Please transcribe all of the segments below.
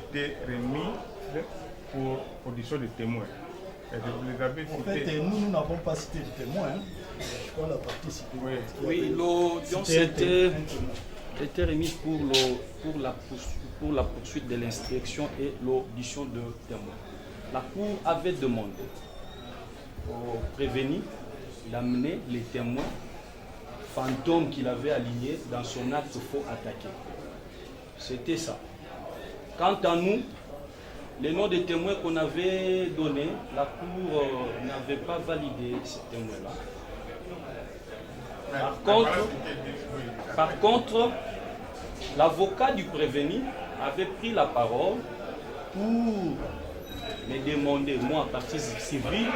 été remis pour audition de témoins. Et vous les avez En cités. fait, nous n'avons pas cité de témoins. Hein. Je crois la partie citée. Oui, l'audience était remise pour la poursuite de l'instruction et l'audition de témoins. La Cour avait demandé au prévenu d'amener les témoins fantômes qu'il avait alignés dans son acte faux attaqué. C'était ça. Quant à nous, les noms des témoins qu'on avait donnés, la Cour n'avait pas validé ces témoins-là. Par contre, l'avocat du prévenu avait pris la parole pour me demander, moi, en partie civile,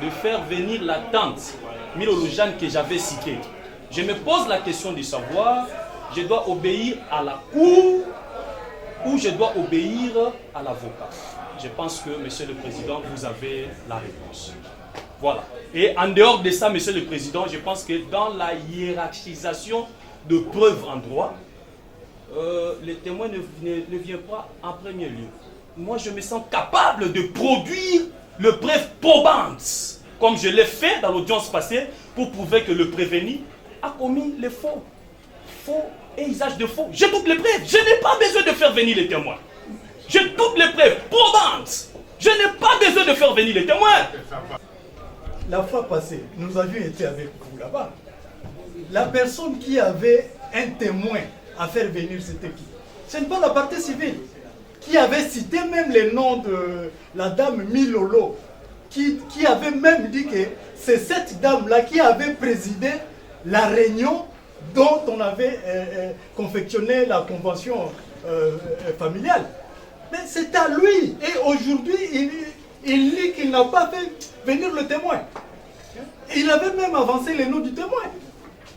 de faire venir la tante Milolo-Jeanne que j'avais citée. Je me pose la question de savoir, je dois obéir à la Cour ou je dois obéir à l'avocat. Je pense que, Monsieur le Président, vous avez la réponse. Voilà. Et en dehors de ça, Monsieur le Président, je pense que dans la hiérarchisation de preuves en droit, les témoins ne viennent pas en premier lieu. Moi, je me sens capable de produire le preuve probante, comme je l'ai fait dans l'audience passée, pour prouver que le prévenu a commis les faux et usage de faux. J'ai toutes les preuves. Je n'ai pas besoin de faire venir les témoins. J'ai toutes les preuves probantes. Je n'ai pas besoin de faire venir les témoins. La fois passée, nous avions été avec vous là-bas. La personne qui avait un témoin à faire venir, c'était qui? Ce n'est pas la partie civile. Qui avait cité même les noms de la dame Milolo. Qui avait même dit que c'est cette dame-là qui avait présidé la réunion dont on avait confectionné la convention familiale. Mais c'est à lui. Et aujourd'hui, il dit qu'il n'a pas fait venir le témoin. Il avait même avancé les noms du témoin.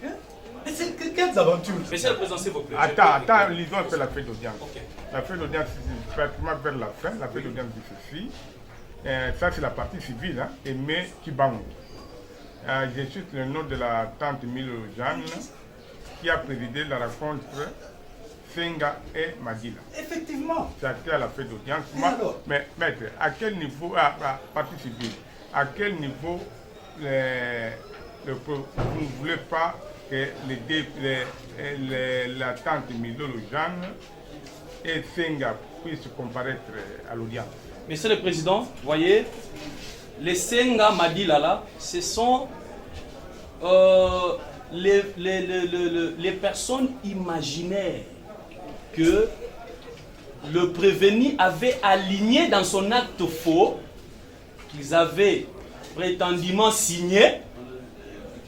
Mais c'est quelles aventures? Monsieur le Président, s'il vous plaît. Attends, lisons un peu la feuille d'audience. Okay. La feuille d'audience, c'est pratiquement vers la fin. La feuille d'audience dit ceci. Ça, c'est la partie civile, hein, Aimé Kibango. Je cite le nom de la tante Milolo-Jeanne qui a présidé la rencontre Senga et Madila. Effectivement. C'est à la feuille d'audience. Mais maître, à quel niveau, partie civile, à quel niveau vous ne voulez pas que la tante Milolo-Jeanne et Senga puissent comparaître à l'audience? Monsieur le Président, voyez, les Senga Madila là, ce sont les personnes imaginaires que le prévenu avait aligné dans son acte faux, qu'ils avaient prétendument signé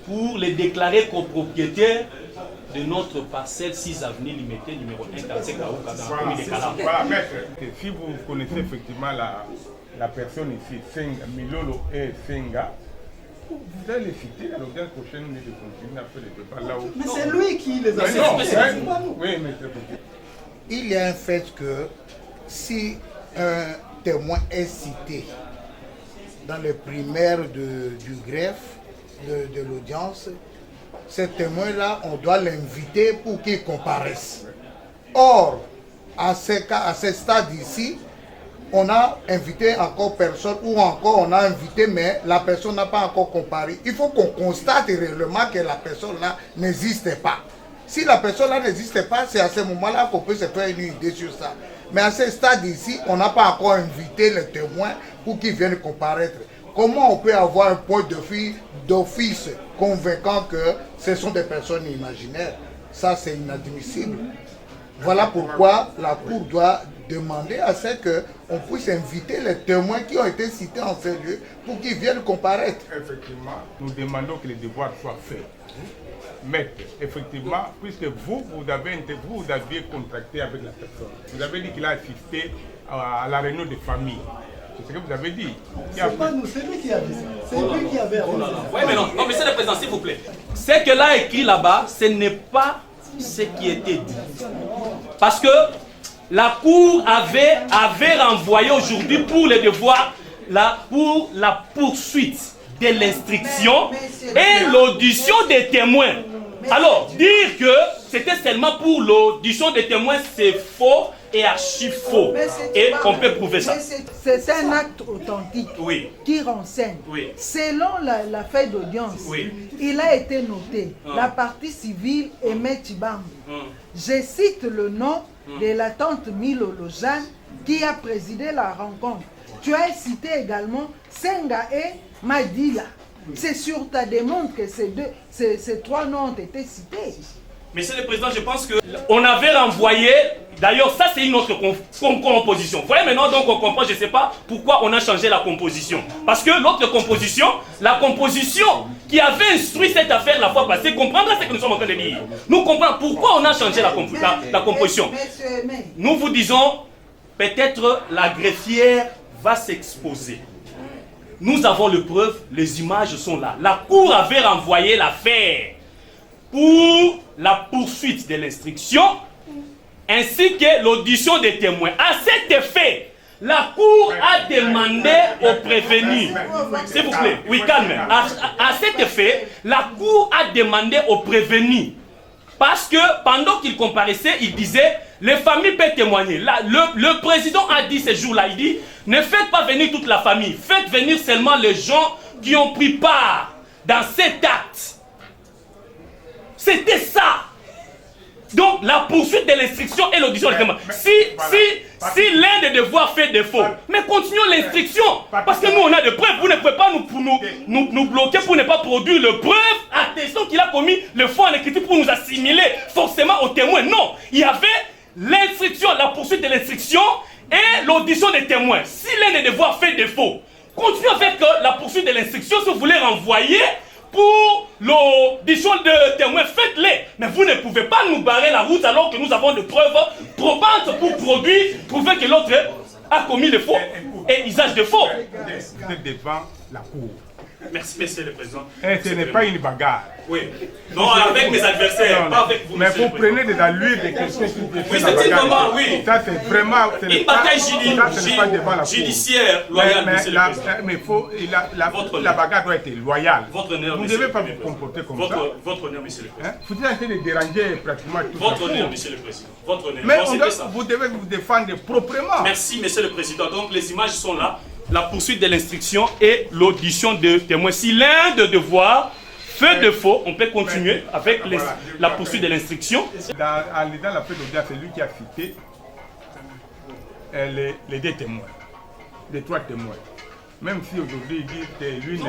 pour les déclarer copropriétaires de notre parcelle 6 avenue Limité, numéro 1, quartier Kaouka, dans la commune de Kala. Voilà, maître, si vous connaissez effectivement la personne ici, Senga, Milolo et Senga, vous allez les citer à l'audience prochaine, mais de continuer à faire les débats là-haut. Mais c'est lui qui les a cités. Oui, mais il y a un fait que si un témoin est cité dans les primaires du greffe, de l'audience, ce témoin-là, on doit l'inviter pour qu'il comparaisse. Or, à ce stade ici, on a invité encore personne, ou encore on a invité, mais la personne n'a pas encore comparé. Il faut qu'on constate réellement que la personne-là n'existe pas. Si la personne-là n'existe pas, c'est à ce moment-là qu'on peut se faire une idée sur ça. Mais à ce stade ici, on n'a pas encore invité le témoin pour qu'il vienne comparaître. Comment on peut avoir un point de vue d'office convaincant que ce sont des personnes imaginaires? Ça, c'est inadmissible. Voilà pourquoi la Cour doit demander à ce qu'on puisse inviter les témoins qui ont été cités en ce lieu pour qu'ils viennent comparaître. Effectivement, nous demandons que les devoirs soient faits. Mais, effectivement, puisque vous aviez contracté avec la personne, vous avez dit qu'il a assisté à la réunion de famille. C'est ce que vous avez dit. C'est pas nous, c'est lui qui a dit ça. C'est lui qui avait avancé. Oui, mais non, monsieur le Président, s'il vous plaît. Ce qu'elle a écrit là-bas, ce n'est pas ce qui était dit. Parce que la Cour avait renvoyé aujourd'hui pour les devoirs, pour la poursuite de l'instruction et l'audition des témoins. Alors, dire que c'était seulement pour l'audition des témoins, c'est faux et archi faux. Et on peut prouver ça. C'est un acte authentique qui renseigne. Selon la feuille d'audience, il a été noté la partie civile Aimé Tshibambu. Je cite le nom de la tante Milo Lojane qui a présidé la rencontre. Tu as cité également Senga et Madila. C'est sur ta demande que ces trois noms ont été cités. Monsieur le Président, je pense qu'on avait renvoyé, d'ailleurs ça c'est une autre composition. Vous voyez maintenant, donc on comprend, je ne sais pas pourquoi on a changé la composition. Parce que l'autre composition, la composition qui avait instruit cette affaire la fois passée, comprendra ce que nous sommes en train de dire. Nous comprenons pourquoi on a changé la composition. Nous vous disons, peut-être la greffière va s'exposer. Nous avons les preuves, les images sont là. La cour avait renvoyé l'affaire pour la poursuite de l'instruction ainsi que l'audition des témoins. À cet effet, la cour a demandé aux prévenus, s'il vous plaît, oui calme, à cet effet, la cour a demandé aux prévenus, parce que pendant qu'il comparaissait, il disait, les familles peuvent témoigner. Là, le président a dit ce jour-là, il dit, ne faites pas venir toute la famille, faites venir seulement les gens qui ont pris part dans cet acte. C'était ça. Donc, la poursuite de l'instruction et l'audition des témoins. Si l'un des devoirs fait défaut, mais continuons l'instruction. Parce que nous, on a des preuves. Vous ne pouvez pas nous bloquer pour ne pas produire le preuve attestant qu'il a commis le faux en écriture pour nous assimiler forcément aux témoins. Non, il y avait l'instruction, la poursuite de l'instruction et l'audition des témoins. Si l'un des devoirs fait défaut, continuez avec la poursuite de l'instruction. Si vous voulez renvoyer pour l'audition de témoins, faites-les. Mais vous ne pouvez pas nous barrer la route alors que nous avons des preuves probantes pour prouver que l'autre a commis le faux et usage de faux. Vous êtes devant la cour. Merci, monsieur le président. Et ce n'est pas une bagarre. Oui. Non, avec mes adversaires, pas avec vous. Mais vous prenez de la l'huile de quelqu'un qui oui, c'est une bagarre, oui. Ça, c'est vraiment. Une bataille judiciaire loyale, monsieur le président. Mais la bagarre doit être loyale. Votre honneur, vous ne devez pas vous comporter comme ça. Votre honneur, monsieur le président. Vous êtes en train de déranger pratiquement tout. Votre honneur, monsieur le président. Votre honneur. Mais vous devez vous défendre proprement. Merci, monsieur le président. Donc, les images sont là. La poursuite de l'instruction et l'audition de témoins. Si l'un des devoirs fait défaut, on peut continuer avec la poursuite de l'instruction. En lisant la feuille d'audience, c'est lui qui a cité les deux témoins, les trois témoins. Même si aujourd'hui il dit que lui...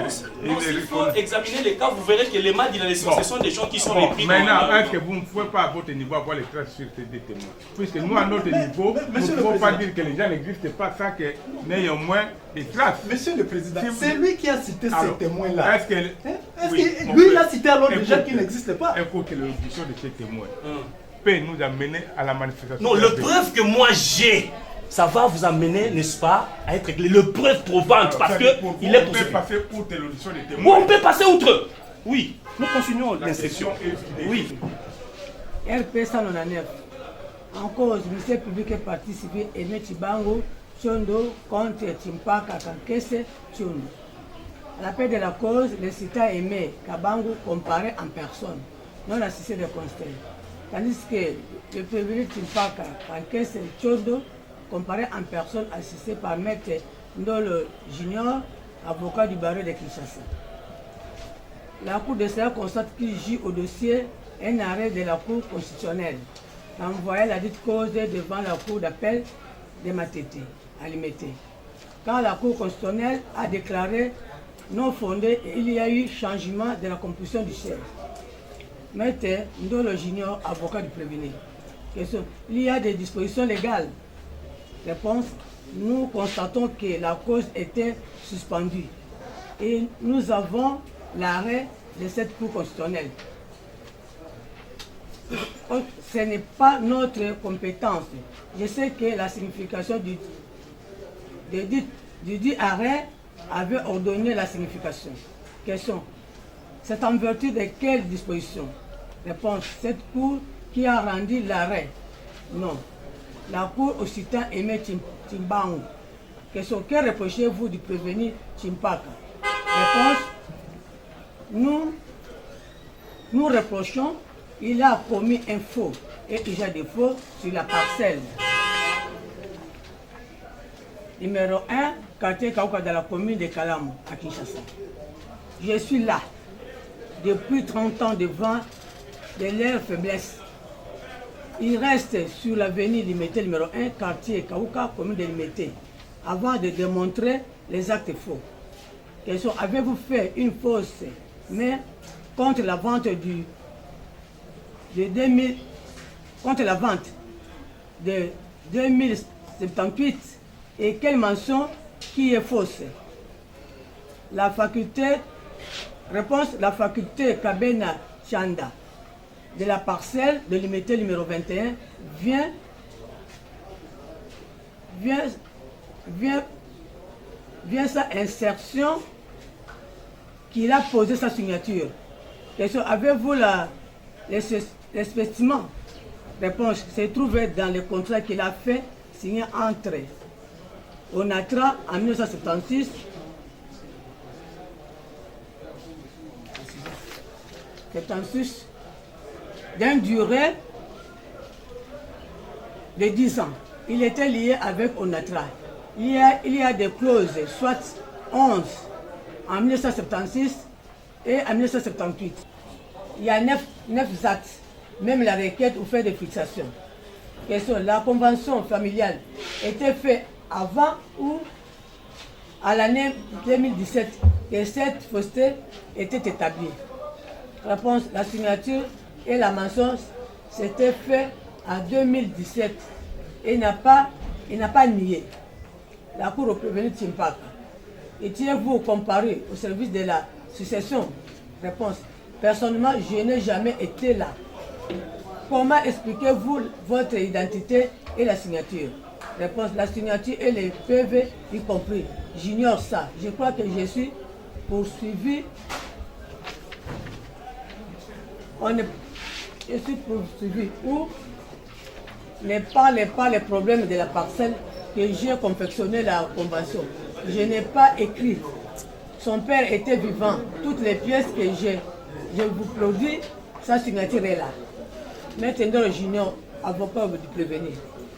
il faut examiner les cas, vous verrez que les mal ce sont des gens qui sont repris. Maintenant, est-ce que vous ne pouvez pas à votre niveau avoir les traces sur ces deux témoins? Puisque nous, à notre niveau, nous ne pouvons pas dire que les gens n'existent pas sans que n'ayons moins des traces. Monsieur le Président, c'est lui qui a cité ces témoins-là. Est-ce que lui, il a cité alors des gens qui n'existent pas? Il faut que l'audition de ces témoins peut nous amener à la manifestation. Non, le preuve que moi j'ai, ça va vous amener, n'est-ce pas, à être le preuve probante, parce que il est possible. On peut passer outre l'audition des témoins. On peut passer outre. Oui, nous continuons l'instruction. Oui. RP 199. En cause, ministère public et partie civile Aimé Tshibambu Tchondo contre Tshimphaka Kankese Tchondo. À l'appel de la cause, le citoyen Aimé Kabangu comparé en personne, non assisté de constat. Tandis que le prévenu Tshimphaka Kankese Tchondo comparé en personne assisté par Maître Ndolo Junior, avocat du barreau de Kinshasa. La Cour de cela constate qu'il joue au dossier un arrêt de la Cour constitutionnelle, envoyant la dite cause devant la Cour d'appel de Matete, à Limete. Quand la Cour constitutionnelle a déclaré non fondé, il y a eu changement de la composition du siège. Maître Ndolo Junior, avocat du prévenu. Question. Il y a des dispositions légales. Réponse, nous constatons que la cause était suspendue et nous avons l'arrêt de cette Cour constitutionnelle. Ce n'est pas notre compétence. Je sais que la signification du dit arrêt avait ordonné la signification. Question, c'est en vertu de quelle disposition? Réponse, cette Cour qui a rendu l'arrêt. Non. La Cour occitan Aimé Tshibambu. Question, que reprochez-vous du prévenu Tshimphaka? Réponse, nous reprochons il a commis un faux et usage de faux sur la parcelle numéro 1, quartier Kaouka, dans la commune de Kalamo, à Kinshasa. Je suis là depuis 30 ans devant de leurs faiblesses. Il reste sur l'avenue Limité numéro 1, quartier Kaouka, commune de Limité, avant de démontrer les actes faux. Question, avez-vous fait une fausse main contre la vente contre la vente de 2078 et quelle mention qui est fausse? La faculté, réponse, la faculté Kabena Chanda de la parcelle de Limité numéro 21 vient sa insertion qu'il a posé sa signature. Question, avez-vous les spécimens? Réponse, se trouve dans le contrat qu'il a fait signer entre Onatra en 1976 d'une durée de 10 ans. Il était lié avec Onatra. Il y a des clauses, soit 11 en 1976 et en 1978. Il y a 9 actes, même la requête ou fait de fixation. Question, la convention familiale était faite avant ou à l'année 2017 et cette fausseté était établie. Réponse, la signature et la mention s'étaient fait en 2017 et il n'a pas nié. La Cour au prévenu de Timpaka. Étiez-vous comparé au service de la succession? Réponse, personnellement, je n'ai jamais été là. Comment expliquez-vous votre identité et la signature? Réponse, la signature et les PV y compris. J'ignore ça. Je crois que je suis poursuivi. Je suis poursuivi ou ne parlez pas les problèmes de la parcelle que j'ai confectionné la convention. Je n'ai pas écrit. Son père était vivant. Toutes les pièces que je vous produis, sa signature est là. Maintenant, j'ignore, avocat du prévenu.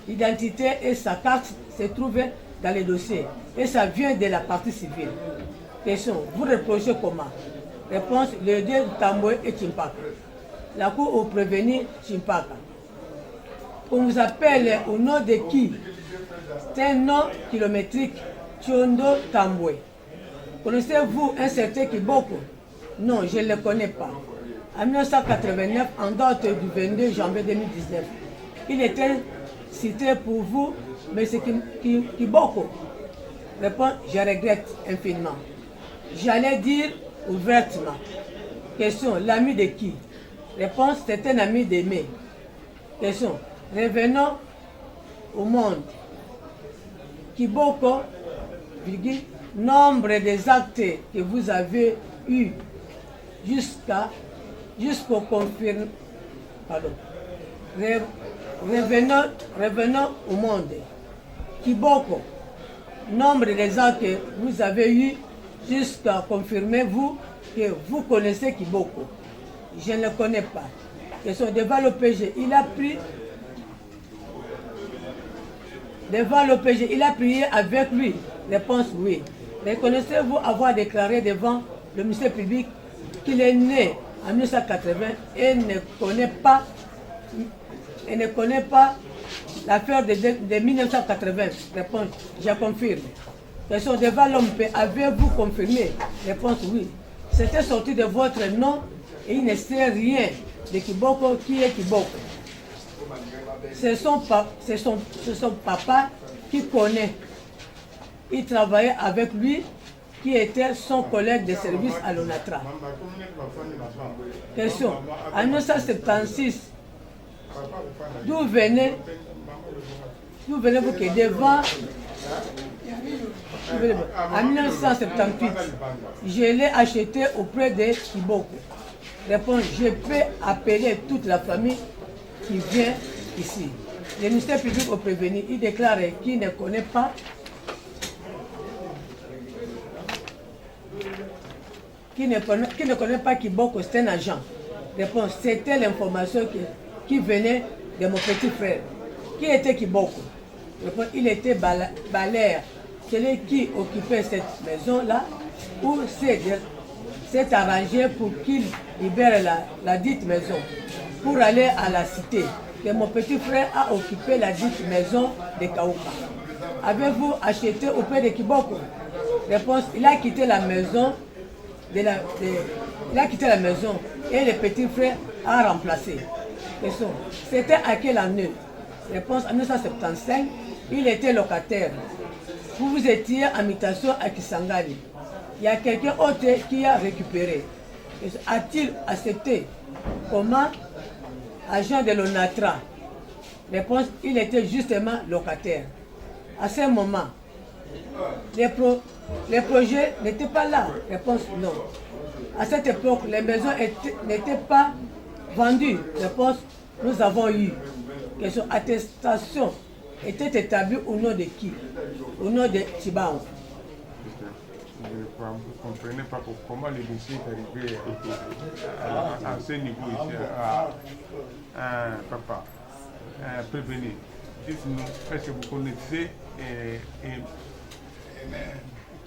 L'identité et sa carte se trouvent dans les dossiers et ça vient de la partie civile. Question, vous reprochez comment? Réponse, le deux Tamboué et Chimpaka. La Cour au prévenu Chimpaka. On vous appelle au nom de qui? C'est un nom kilométrique, Tchondo Tamboué. Connaissez-vous un certain Kiboko? Non, je ne le connais pas. En 1989, en date du 22 janvier 2019, il était cité pour vous, mais c'est Kiboko. Réponse, je regrette infiniment. J'allais dire ouvertement. Question, l'ami de qui? Réponse, c'est un ami d'Aimé. Question, revenons au monde. Kiboko, virgule, nombre des actes que vous avez eus jusqu'au confirme. Pardon. Revenons au monde. Kiboko, nombre des actes que vous avez eus jusqu'à confirmer vous que vous connaissez Kiboko. Je ne le connais pas. Question devant l'OPG, il a pris devant l'OPG, il a prié avec lui. Réponse oui. Reconnaissez-vous avoir déclaré devant le ministère public qu'il est né en 1980 et ne connaît pas l'affaire de 1980? Réponse, je confirme. Question devant l'homme, avez-vous confirmé? Réponse oui. C'était sorti de votre nom et il ne sait rien de Kiboko. Qui est Kiboko? C'est son papa qui connaît. Il travaillait avec lui, qui était son collègue de service à l'ONATRA. Question. En 1976, d'où venez-vous que devant... En 1978, je l'ai acheté auprès de Kiboko. Réponse, je peux appeler toute la famille qui vient ici. Le ministère public au prévenu, il déclare qu'il ne connaît pas Kiboko, c'est un agent. Réponse, c'était l'information qui venait de mon petit frère. Qui était Kiboko? Réponse, il était Balaire, celui qui occupait cette maison-là, où s'est arrangé pour qu'il libère la dite maison, pour aller à la cité. Et mon petit frère a occupé la dite maison de Kaouka. Avez-vous acheté auprès de Kiboko? Réponse, il a quitté la maison il a quitté la maison et le petit frère a remplacé. Question, c'était à quelle année? Réponse, en 1975, il était locataire. Vous étiez en mutation à Kisangani. Il y a quelqu'un autre qui a récupéré. A-t-il accepté comment agent de l'ONATRA? Réponse, il était justement locataire. À ce moment, les projets n'étaient pas là. Réponse, non. À cette époque, les maisons n'étaient pas vendues. Réponse, nous avons eu. Question, attestation était établie au nom de qui? Au nom de Chibango. Je ne comprenais pas comment le dossier est arrivé à ce niveau ici. Papa, prévenez. Dites-nous, est-ce que vous connaissez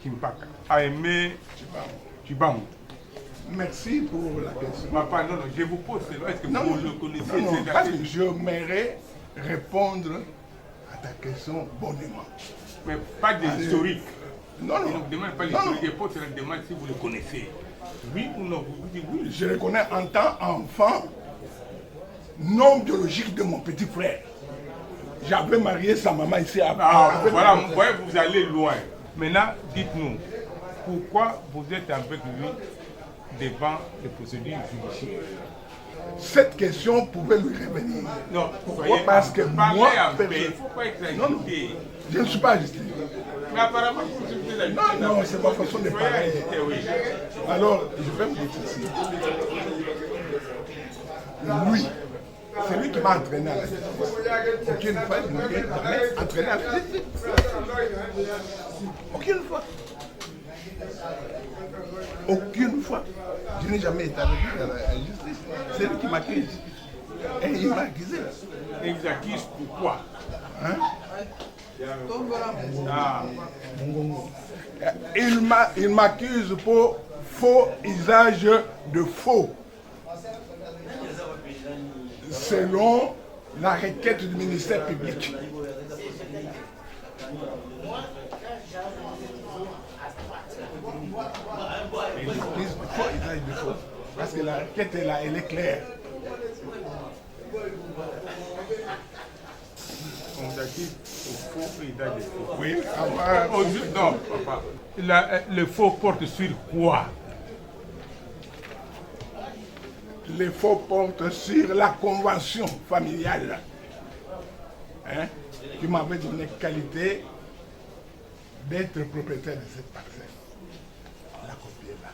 Kimpaka? Aimé Chibango. Merci pour la question. Papa, non, je vous pose cela. Est-ce que vous le connaissez? Non, parce que j'aimerais répondre à ta question bonnement. Mais pas d'historique. Non, non. Je ne demande pas l'historique, je pose la demande si vous le connaissez. Oui ou non? Vous dites oui. Je le connais en tant qu'enfant non biologique de mon petit frère. J'avais marié sa maman ici à Voilà, vous voyez, vous allez loin. Maintenant, dites-nous, pourquoi vous êtes avec lui devant les procédures judiciaires? Cette question pouvait lui revenir. Non, Pourquoi? Parce que moi, il ne faut pas être agité. Je ne suis pas agité. Mais apparemment, vous êtes agité. Non, c'est ma façon de Soyez parler. agité, oui. Alors, je vais me dire ceci. Lui, c'est lui qui m'a entraîné à la justice. Aucune fois, il ne m'a jamais entraîné à la justice. Aucune fois. Aucune fois. Je n'ai jamais été avec lui à la justice. C'est lui qui m'accuse. Et il m'a accusé. Et vous accuse pourquoi? Hein? Ah. Il m'accuse pour faux usage de faux. Selon la requête du ministère public. Il utilise de faux usage de faux. Parce que la requête est là, elle est claire. On vous accuse au faux et usage de faux. Oui, Non, papa. Le faux porte sur quoi? les faux portent sur la convention familiale, hein, qui m'avait donné qualité d'être propriétaire de cette parcelle. La copie est là.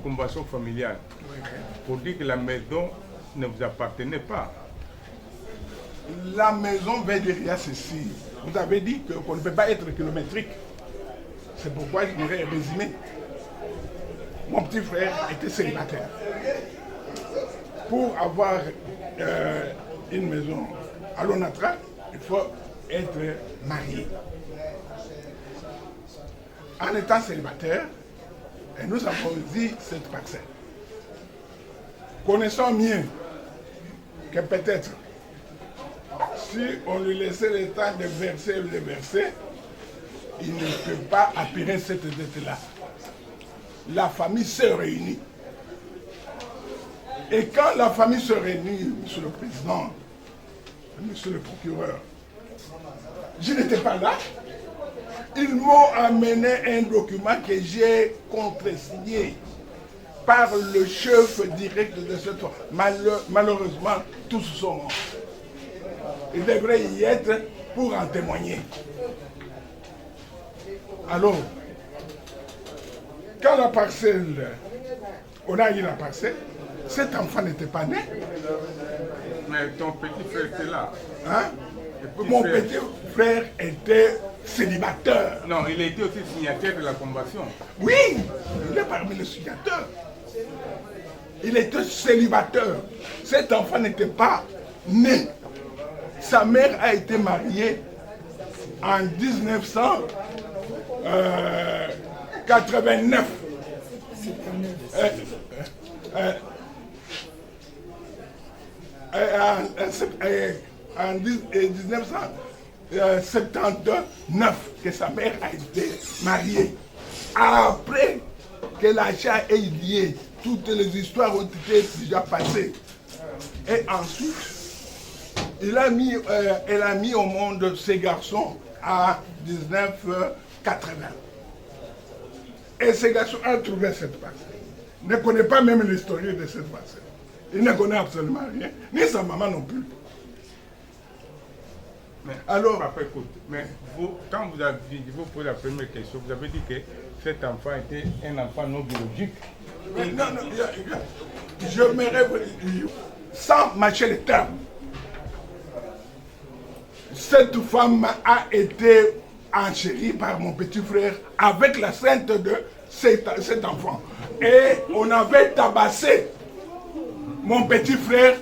Convention familiale. Pour dire que la maison ne vous appartenait pas. La maison veut dire il y a ceci. Vous avez dit qu'on ne peut pas être kilométrique. C'est pourquoi je voudrais résumer. Mon petit frère était célibataire. Pour avoir une maison à l'ONATRA, il faut être marié. En étant célibataire, et nous avons dit cette parcelle. Connaissant mieux que peut-être si on lui laissait le temps de verser le verset, il ne peut pas appuyer cette dette-là. La famille se réunit. Et quand la famille se réunit, monsieur le président, monsieur le procureur, je n'étais pas là. Ils m'ont amené un document que j'ai contresigné par le chef direct de cette fois. Malheureusement, tous sont morts. Il devrait y être pour en témoigner. Alors, quand la parcelle, on a eu la parcelle, cet enfant n'était pas né. Mais ton petit frère était là. Hein? Mon petit frère était célibataire. Non, il était aussi signataire de la convention. Oui, il est parmi les signataires. Il était célibataire. Cet enfant n'était pas né. Sa mère a été mariée en 1989. En 1979 que sa mère a été mariée. Après que l'achat est lié, toutes les histoires ont été déjà passées. Et ensuite, elle a mis au monde ses garçons en 1980. Et ces garçons ont trouvé cette parcelle. Ne connaît pas même l'histoire de cette parcelle. Il ne connaît absolument rien, ni sa maman non plus. Mais, alors, papa, écoute, mais vous, quand vous avez vous posez la première question, vous avez dit que cet enfant était un enfant non biologique. Non, je me réveille sans mâcher les termes. Cette femme a été enchérie par mon petit frère avec la sainte de cet enfant. Et on avait tabassé mon petit frère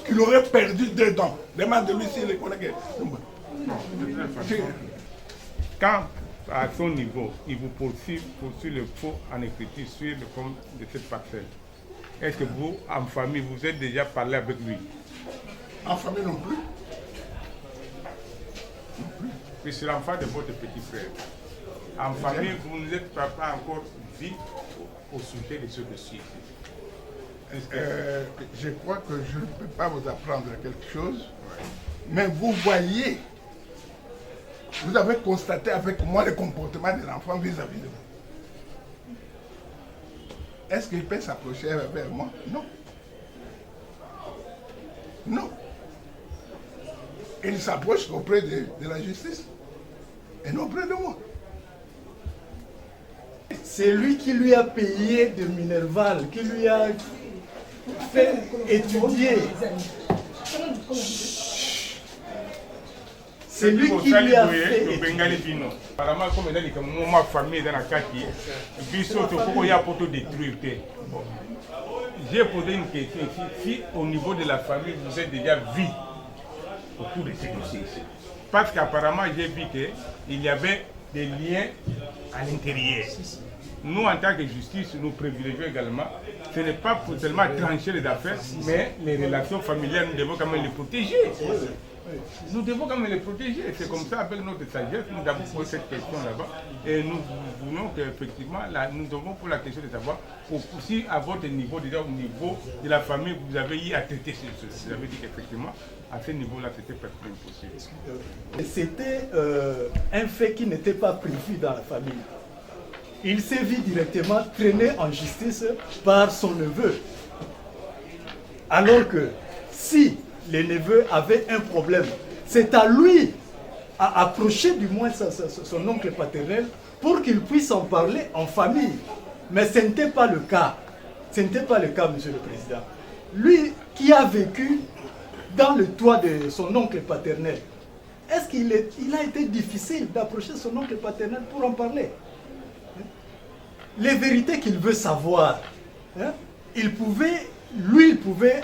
qui aurait perdu 2 dents. Demande-lui s'il les connaît. Quand, à son niveau, il vous poursuit le faux en écriture sur le compte de cette parcelle, est-ce que vous, en famille, vous êtes déjà parlé avec lui? En famille non plus. Et c'est l'enfant de votre petit frère. En famille, vous n'êtes pas encore vu au sujet de ce dossier. Je crois que je ne peux pas vous apprendre quelque chose, mais vous voyez, vous avez constaté avec moi le comportement de l'enfant vis-à-vis de vous. Est-ce qu'il peut s'approcher vers moi? Non. Non. Il s'approche auprès de la justice et non auprès de moi. C'est lui qui lui a payé de Minerval, qui lui a fait étudier. C'est lui qui lui a fait étudier. Apparemment, comme il a dit que ma famille est dans la quartier, j'ai posé une question ici. Si au niveau de la famille, vous êtes déjà vu au cours de ces dossiers ici. Parce qu'apparemment, j'ai vu qu'il y avait des liens à l'intérieur. Nous, en tant que justice, nous privilégions également, ce n'est pas pour seulement trancher les affaires, mais les relations familiales, nous devons quand même les protéger. Nous devons quand même les protéger. C'est comme ça, avec notre sagesse, nous avons posé cette question là-bas. Et nous voulons qu'effectivement, nous devons pour la question de savoir si à votre niveau, déjà au niveau de la famille, vous avez eu à traiter ceci. Vous avez dit qu'effectivement, à ce niveau-là, c'était presque impossible. C'était un fait qui n'était pas prévu dans la famille. Il s'est vu directement traîné en justice par son neveu. Alors que si le neveu avait un problème, c'est à lui à approcher du moins son oncle paternel pour qu'il puisse en parler en famille. Mais ce n'était pas le cas. Ce n'était pas le cas, Monsieur le Président. Lui qui a vécu dans le toit de son oncle paternel, est-ce qu'il a été difficile d'approcher son oncle paternel pour en parler? Les vérités qu'il veut savoir, hein, il pouvait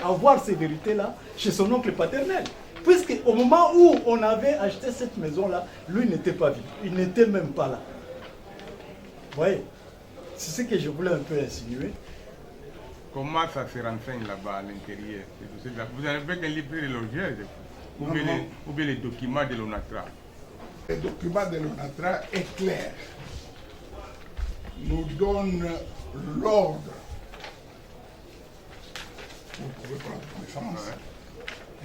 avoir ces vérités-là chez son oncle paternel. Puisqu'au moment où on avait acheté cette maison-là, lui n'était pas vivant. Il n'était même pas là. Vous voyez, c'est ce que je voulais un peu insinuer. Comment ça se renseigne là-bas à l'intérieur? Vous avez fait un livre de l'objet ou bien les documents de l'ONATRA? Le document de l'ONATRA est clair. Nous donne l'ordre, vous pouvez prendre connaissance,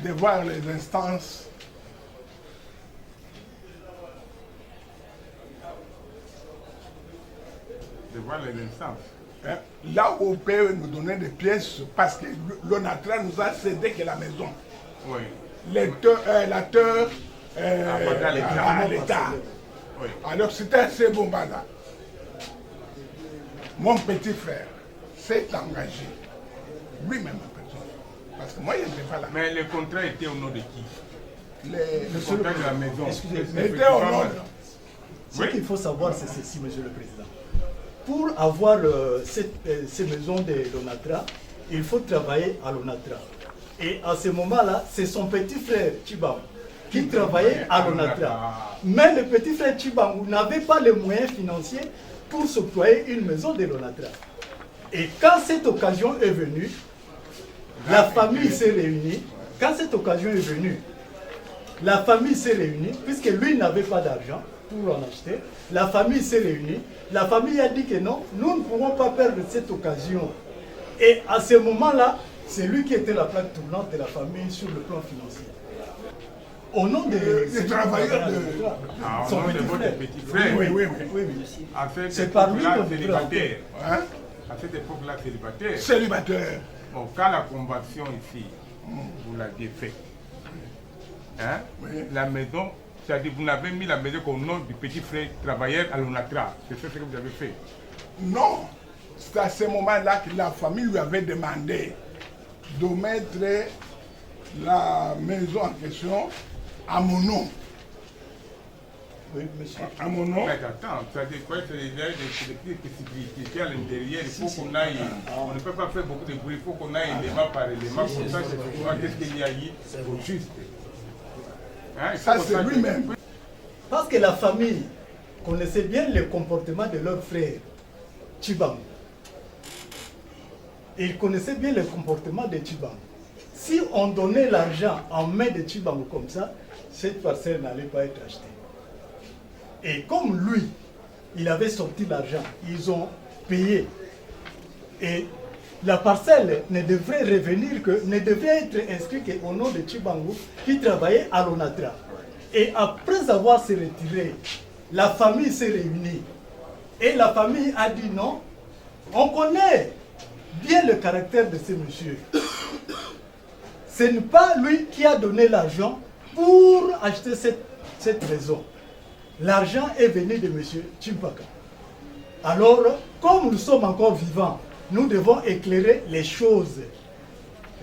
de voir les instances là où on peut nous donner des pièces parce que l'ONATRA nous a cédé que la maison. Oui. La terre à l'État. Oui. Alors c'était assez bon bazar. Mon petit frère s'est engagé, lui-même en personne, parce que moi je n'étais pas là. Mais le contrat était au nom de qui? Le contrat de la maison. était au nom Ce qu'il faut savoir, c'est ceci, Monsieur le Président. Pour avoir ces maisons de l'ONATRA, il faut travailler à l'ONATRA. Et à ce moment-là, c'est son petit frère Tshibangou qui travaillait à l'ONATRA. Mais le petit frère Tshibangou n'avait pas les moyens financiers pour s'octroyer une maison de l'ONATRA. Et quand cette occasion est venue, la famille s'est réunie. Quand cette occasion est venue, la famille s'est réunie, puisque lui n'avait pas d'argent pour en acheter. La famille s'est réunie. La famille a dit que non, nous ne pouvons pas perdre cette occasion. Et à ce moment-là, c'est lui qui était la plaque tournante de la famille sur le plan financier. Au nom des travailleurs de... Au nom de votre petit frère. Oui. C'est par lui qu'on célibataire. Hein? À cette époque-là, célibataire. Célibataire. Bon, quand la convention ici, vous l'aviez fait, hein? Oui. La maison, c'est-à-dire vous n'avez mis la maison qu'au nom du petit frère travailleur à l'ONATRA. C'est ce que vous avez fait. Non, c'est à ce moment-là que la famille lui avait demandé de mettre la maison en question à mon nom. Oui, monsieur. À mon nom. Mais attends, c'est-à-dire quoi? C'est des spécificités à l'intérieur. Il faut qu'on aille. On ne peut pas faire beaucoup de bruit. Il faut qu'on aille élément par élément. Comme ça, c'est pour voir qu'est-ce qu'il y a eu au juste. Hein, Ça, c'est lui-même. Parce que la famille connaissait bien le comportement de leur frère, Tshibangou. Ils connaissaient bien le comportement de Tshibangou. Si on donnait l'argent en main de Tshibangou comme ça, cette parcelle n'allait pas être achetée. Et comme lui, il avait sorti l'argent, ils ont payé. Et la parcelle ne devrait revenir que, ne devrait être inscrite qu'au nom de Tshibangou qui travaillait à l'ONATRA. Et après avoir se retiré, la famille s'est réunie. Et la famille a dit non, on connaît bien le caractère de ce monsieur. Ce n'est pas lui qui a donné l'argent pour acheter cette maison. L'argent est venu de M. Tshibaka. Alors, comme nous sommes encore vivants, nous devons éclairer les choses.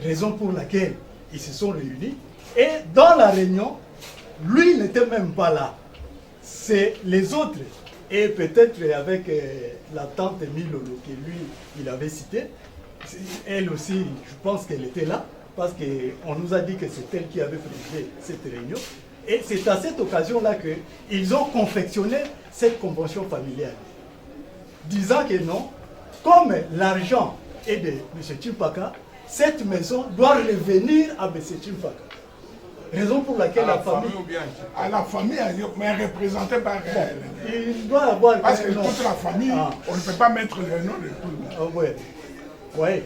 Raison pour laquelle ils se sont réunis. Et dans la réunion, lui n'était même pas là. C'est les autres. Et peut-être avec la tante Milolo que lui, il avait cité. Elle aussi, je pense qu'elle était là. Parce qu'on nous a dit que c'est elle qui avait présidé cette réunion. Et c'est à cette occasion-là qu'ils ont confectionné cette convention familiale. Disant que non, comme l'argent est de M. Tshibaka, cette maison doit revenir à M. Tshibaka. Raison pour laquelle la famille... À la famille, mais représentée par elle. Il doit avoir... Parce que toute la famille, on ne peut pas mettre le nom de tout le monde. Oui. Ouais.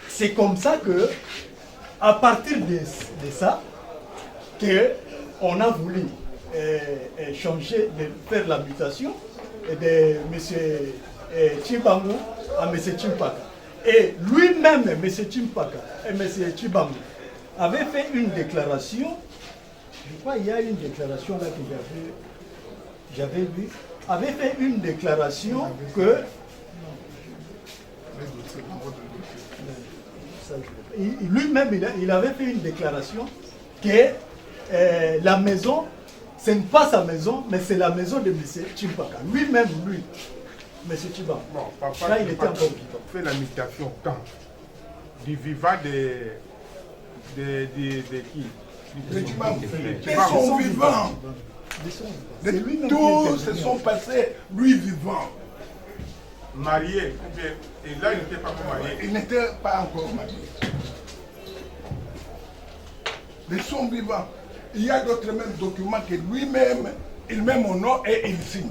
C'est comme ça que, à partir de ça, qu'on a voulu changer, de faire la mutation de M. Tshibangou à M. Tshibaka. Et lui-même, M. Tshibaka et M. Tshibangou avaient fait une déclaration, je crois qu'il y a une déclaration là que j'avais vue, avait fait une déclaration que lui-même, il avait fait une déclaration que la maison, ce n'est pas sa maison, mais c'est la maison de M. Tshibaka. Lui-même, M. Tshibaka. Bon, papa, là, il était encore vivant. Fait la mutation quand? Du vivant de qui? Ils sont vivants. Tous se sont passés, lui vivant. Marié, et là il n'était pas encore marié. Il n'était pas encore marié. Ils sont vivants. Il y a d'autres mêmes documents que lui-même, il met mon nom et il signe.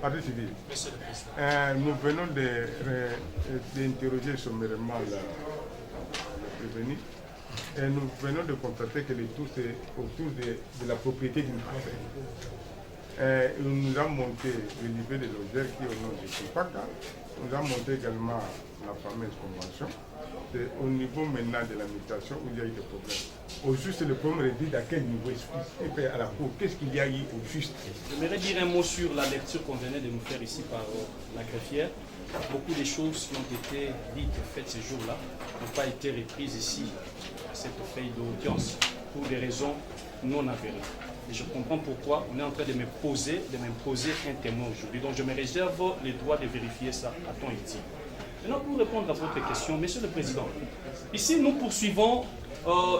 Partie civile. Nous venons d'interroger sommairement le prévenu. Et nous venons de constater que le tout c'est autour de la propriété d'une parcelle. Il nous a montré le niveau de l'objet qui est au nom de Tshibaka. Il nous a montré également la fameuse convention. C'est au niveau maintenant de la mutation où il y a eu des problèmes. Au juste, le problème réside à quel niveau expliqué à la cour? Qu'est-ce qu'il y a eu au juste? J'aimerais dire un mot sur la lecture qu'on venait de nous faire ici par la greffière. Beaucoup de choses qui ont été dites et faites ce jour-là n'ont pas été reprises ici, à cette feuille d'audience, pour des raisons non avérées. Et je comprends pourquoi on est en train de m'imposer un témoin aujourd'hui. Donc je me réserve le droit de vérifier ça à temps utile. Maintenant, pour répondre à votre question, Monsieur le Président, ici nous poursuivons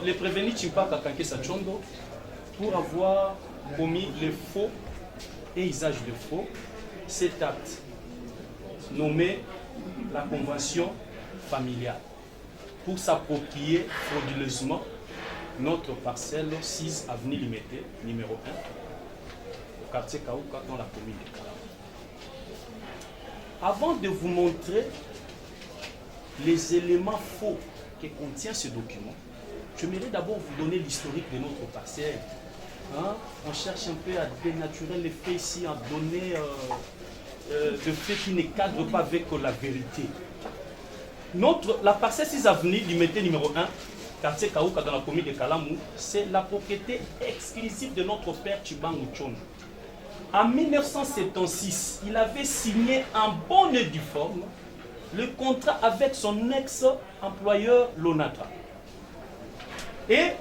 les prévenus Chimpaka Kanké Sachondo pour avoir commis les faux et usage de faux. Cet acte nommé la convention familiale pour s'approprier frauduleusement notre parcelle 6 avenue Limité, numéro 1, au quartier Kaouka, dans la commune de Kalam. Avant de vous montrer les éléments faux que contient ce document, j'aimerais d'abord vous donner l'historique de notre parcelle. Hein? On cherche un peu à dénaturer les faits ici, à donner des faits qui ne cadrent pas avec la vérité. La parcelle 6 avenue Limité, numéro 1, quartier Kaouka dans la commune de Kalamou, c'est la propriété exclusive de notre père Chibangu Tchondo. En 1976, il avait signé en bonne et due forme le contrat avec son ex-employeur Lonatra. Et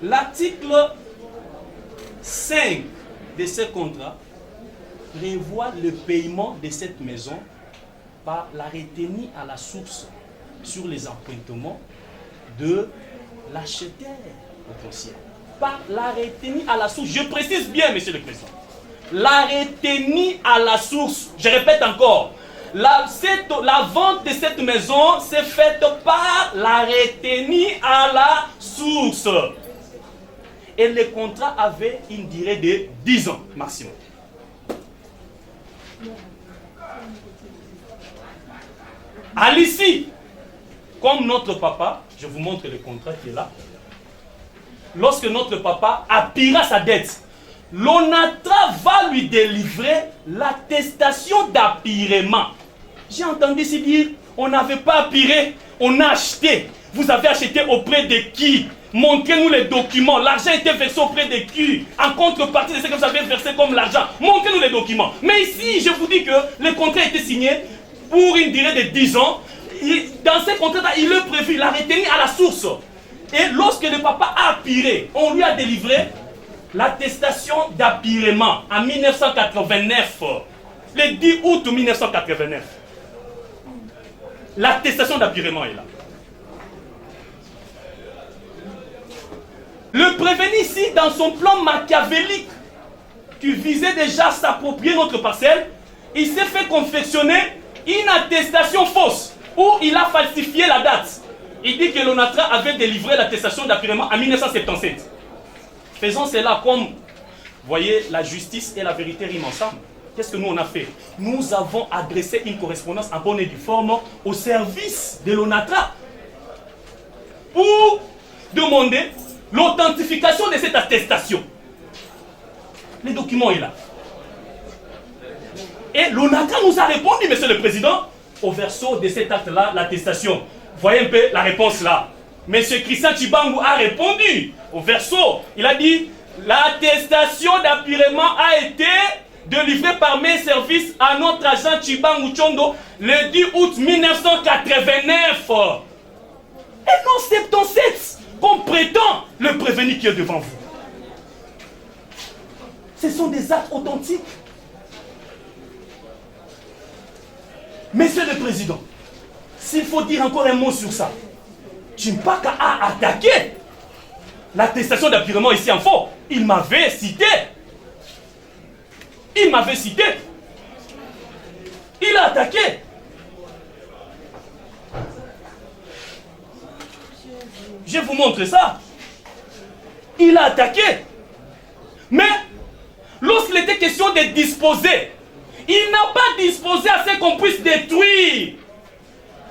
l'article 5 de ce contrat prévoit le paiement de cette maison par la retenue à la source sur les empruntements de l'acheteur potentiel. Par la retenue à la source. Je précise bien, Monsieur le Président. La retenue à la source. Je répète encore. La vente de cette maison s'est faite par la retenue à la source. Et le contrat avait une durée de 10 ans maximum. À l'issue, comme notre papa, je vous montre le contrat qui est là, lorsque notre papa appuyera sa dette, l'ONATRA va lui délivrer l'attestation d'appurement. J'ai entendu ici dire, on n'avait pas appuré, on a acheté. Vous avez acheté auprès de qui? Montrez-nous les documents. L'argent était versé auprès de qui? En contrepartie de ce que vous avez versé comme l'argent. Montrez-nous les documents. Mais ici, je vous dis que le contrat a été signé pour une durée de 10 ans. Dans ce contrat, il est prévu la retenue à la source. Et lorsque le papa a appuré, on lui a délivré l'attestation d'appurement en 1989. Le 10 août 1989. L'attestation d'appurement est là. Le prévenu ici, dans son plan machiavélique, qui visait déjà à s'approprier notre parcelle, il s'est fait confectionner une attestation fausse, où il a falsifié la date. Il dit que l'ONATRA avait délivré l'attestation d'appurement en 1977. Faisons cela comme, vous voyez, la justice et la vérité riment ensemble. Qu'est-ce que nous on a fait? Nous avons adressé une correspondance en bonne et due forme au service de l'ONATRA pour demander l'authentification de cette attestation. Le document est là. Et l'ONATRA nous a répondu, Monsieur le Président, au verso de cet acte-là, l'attestation. Voyez un peu la réponse là. Monsieur Christian Chibangu a répondu au verso. Il a dit, l'attestation d'appurement a été délivrée par mes services à notre agent Chibangu Tchondo le 10 août 1989. Et non 77, comme prétend le prévenu qui est devant vous. Ce sont des actes authentiques. Monsieur le Président, s'il faut dire encore un mot sur ça, Chimpaka a attaqué l'attestation d'appurement ici en faux. Il m'avait cité. Il m'avait cité. Il a attaqué. Je vous montre ça. Il a attaqué. Mais lorsqu'il était question de disposer, il n'a pas disposé à ce qu'on puisse détruire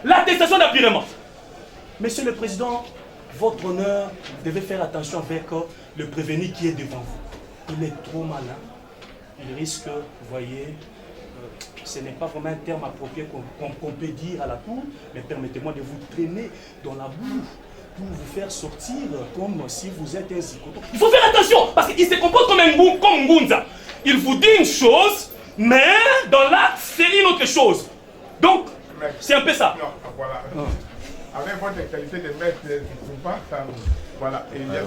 l'attestation d'appurement. Monsieur le Président, votre honneur, vous devez faire attention avec le prévenu qui est devant vous. Il est trop malin. Il risque, vous voyez, ce n'est pas vraiment un terme approprié qu'on peut dire à la cour, mais permettez-moi de vous traîner dans la boue pour vous faire sortir comme si vous êtes un zigoto. Il faut faire attention, parce qu'il se comporte comme un Ngunza. Il vous dit une chose, mais dans l'acte, c'est une autre chose. Donc, c'est un peu ça. Non, voilà. Avec votre qualité de maître, Voilà, et il y a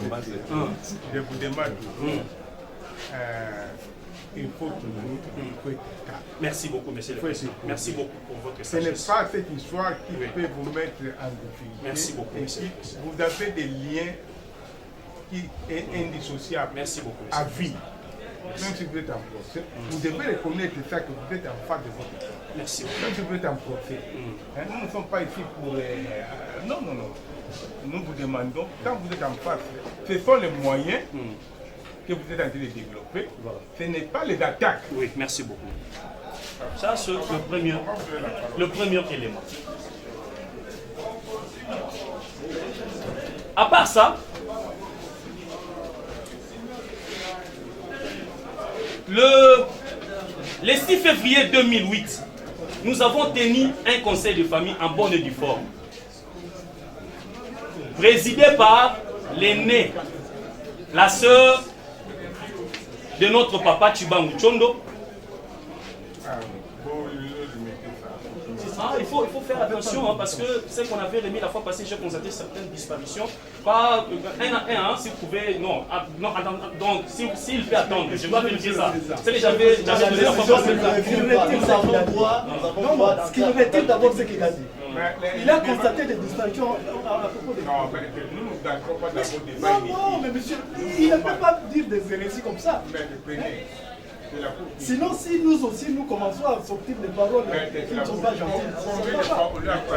je vous demande, il faut toujours être calme. Merci beaucoup, monsieur le président. Merci beaucoup pour votre Ce n'est sagesse. pas cette histoire qui peut vous mettre en difficulté. Merci beaucoup, Et monsieur le président. vous avez des liens qui sont indissociables Merci beaucoup, à monsieur. vie. Même si vous êtes en procès, vous devez reconnaître ça que vous êtes en face de votre cas. Merci beaucoup. Même si vous êtes en procès. Hein, nous ne sommes pas ici pour... non, non, non. Nous vous demandons, quand vous êtes en face, ce sont les moyens que vous êtes en train de développer. Voilà. Ce n'est pas les attaques. Oui, merci beaucoup. Ça, c'est le premier élément. À part ça, le 6 février 2008, nous avons tenu un conseil de famille en bonne et due forme, présidé par l'aîné, la sœur de notre papa Chibangu Chondo. Ah, il faut faire attention hein, parce que ce qu'on avait remis la fois passée, j'ai constaté certaines disparitions. Pas un à un, si vous pouvez. Non, non attends, donc s'il peut attendre, je dois vérifier ça. C'est que j'avais donné la fois passée. Ce qu'il retire d'abord, c'est qu'il a dit. Il a constaté des distinctions à propos de... Non, mais nous ne n'entrons pas d'abord débat inutile. Non, mais monsieur, il ne peut pas dire des hérésies comme ça. Mais prenez, c'est la cour. Sinon, si nous aussi, nous commençons à sortir des paroles qui ne sont pas gentilles.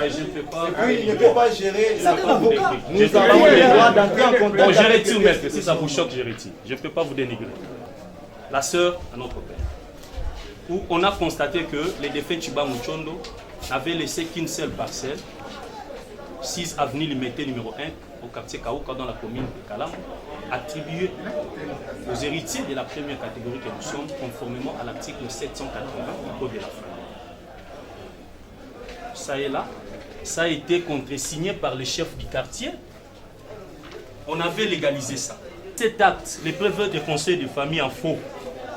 Je ne peux pas. Oui, il ne peut pas gérer. C'est un avocat. Nous avons le droit d'entrer en Bon, contact je avec retire, les maître. Si ça vous choque, je retire. Je ne peux pas vous dénigrer. La sœur à notre père. Où on a constaté que les défunts Chibangu Chondo n'avaient laissé qu'une seule parcelle, 6 avenue Limité numéro 1, au quartier Kaouka, dans la commune de Kalam, attribuée aux héritiers de la première catégorie que nous sommes, conformément à l'article 780 du Code de la famille. Ça est là, ça a été contresigné par le chef du quartier. On avait légalisé ça. Cet acte, les preuves de conseil de famille en faux,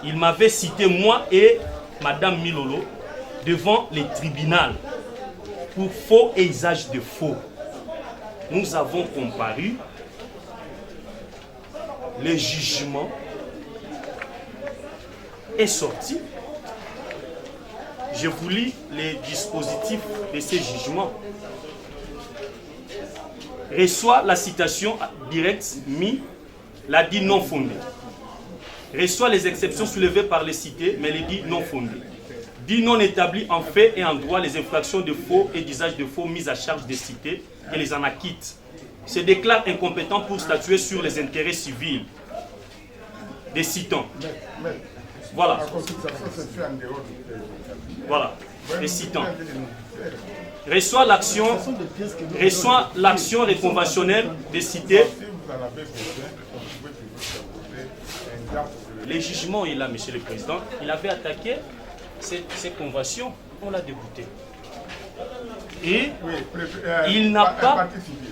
il m'avait cité moi et Madame Milolo devant les tribunaux pour faux et usage de faux. Nous avons comparu le jugement est sorti. Je vous lis les dispositifs de ces jugements. Reçoit la citation directe mis, l'a dit non fondé. Reçoit les exceptions soulevées par les cités, mais les dit non fondées. Dit non établi en fait et en droit les infractions de faux et d'usage de faux mises à charge des cités et les en acquitte. Se déclare incompétent pour statuer sur les intérêts civils des citants. Voilà. Voilà, des citants. Reçoit l'action réconventionnelle des cités. Le jugement est là, Monsieur le Président. Il avait attaqué ces conventions, on l'a débouté. Et il n'a pas...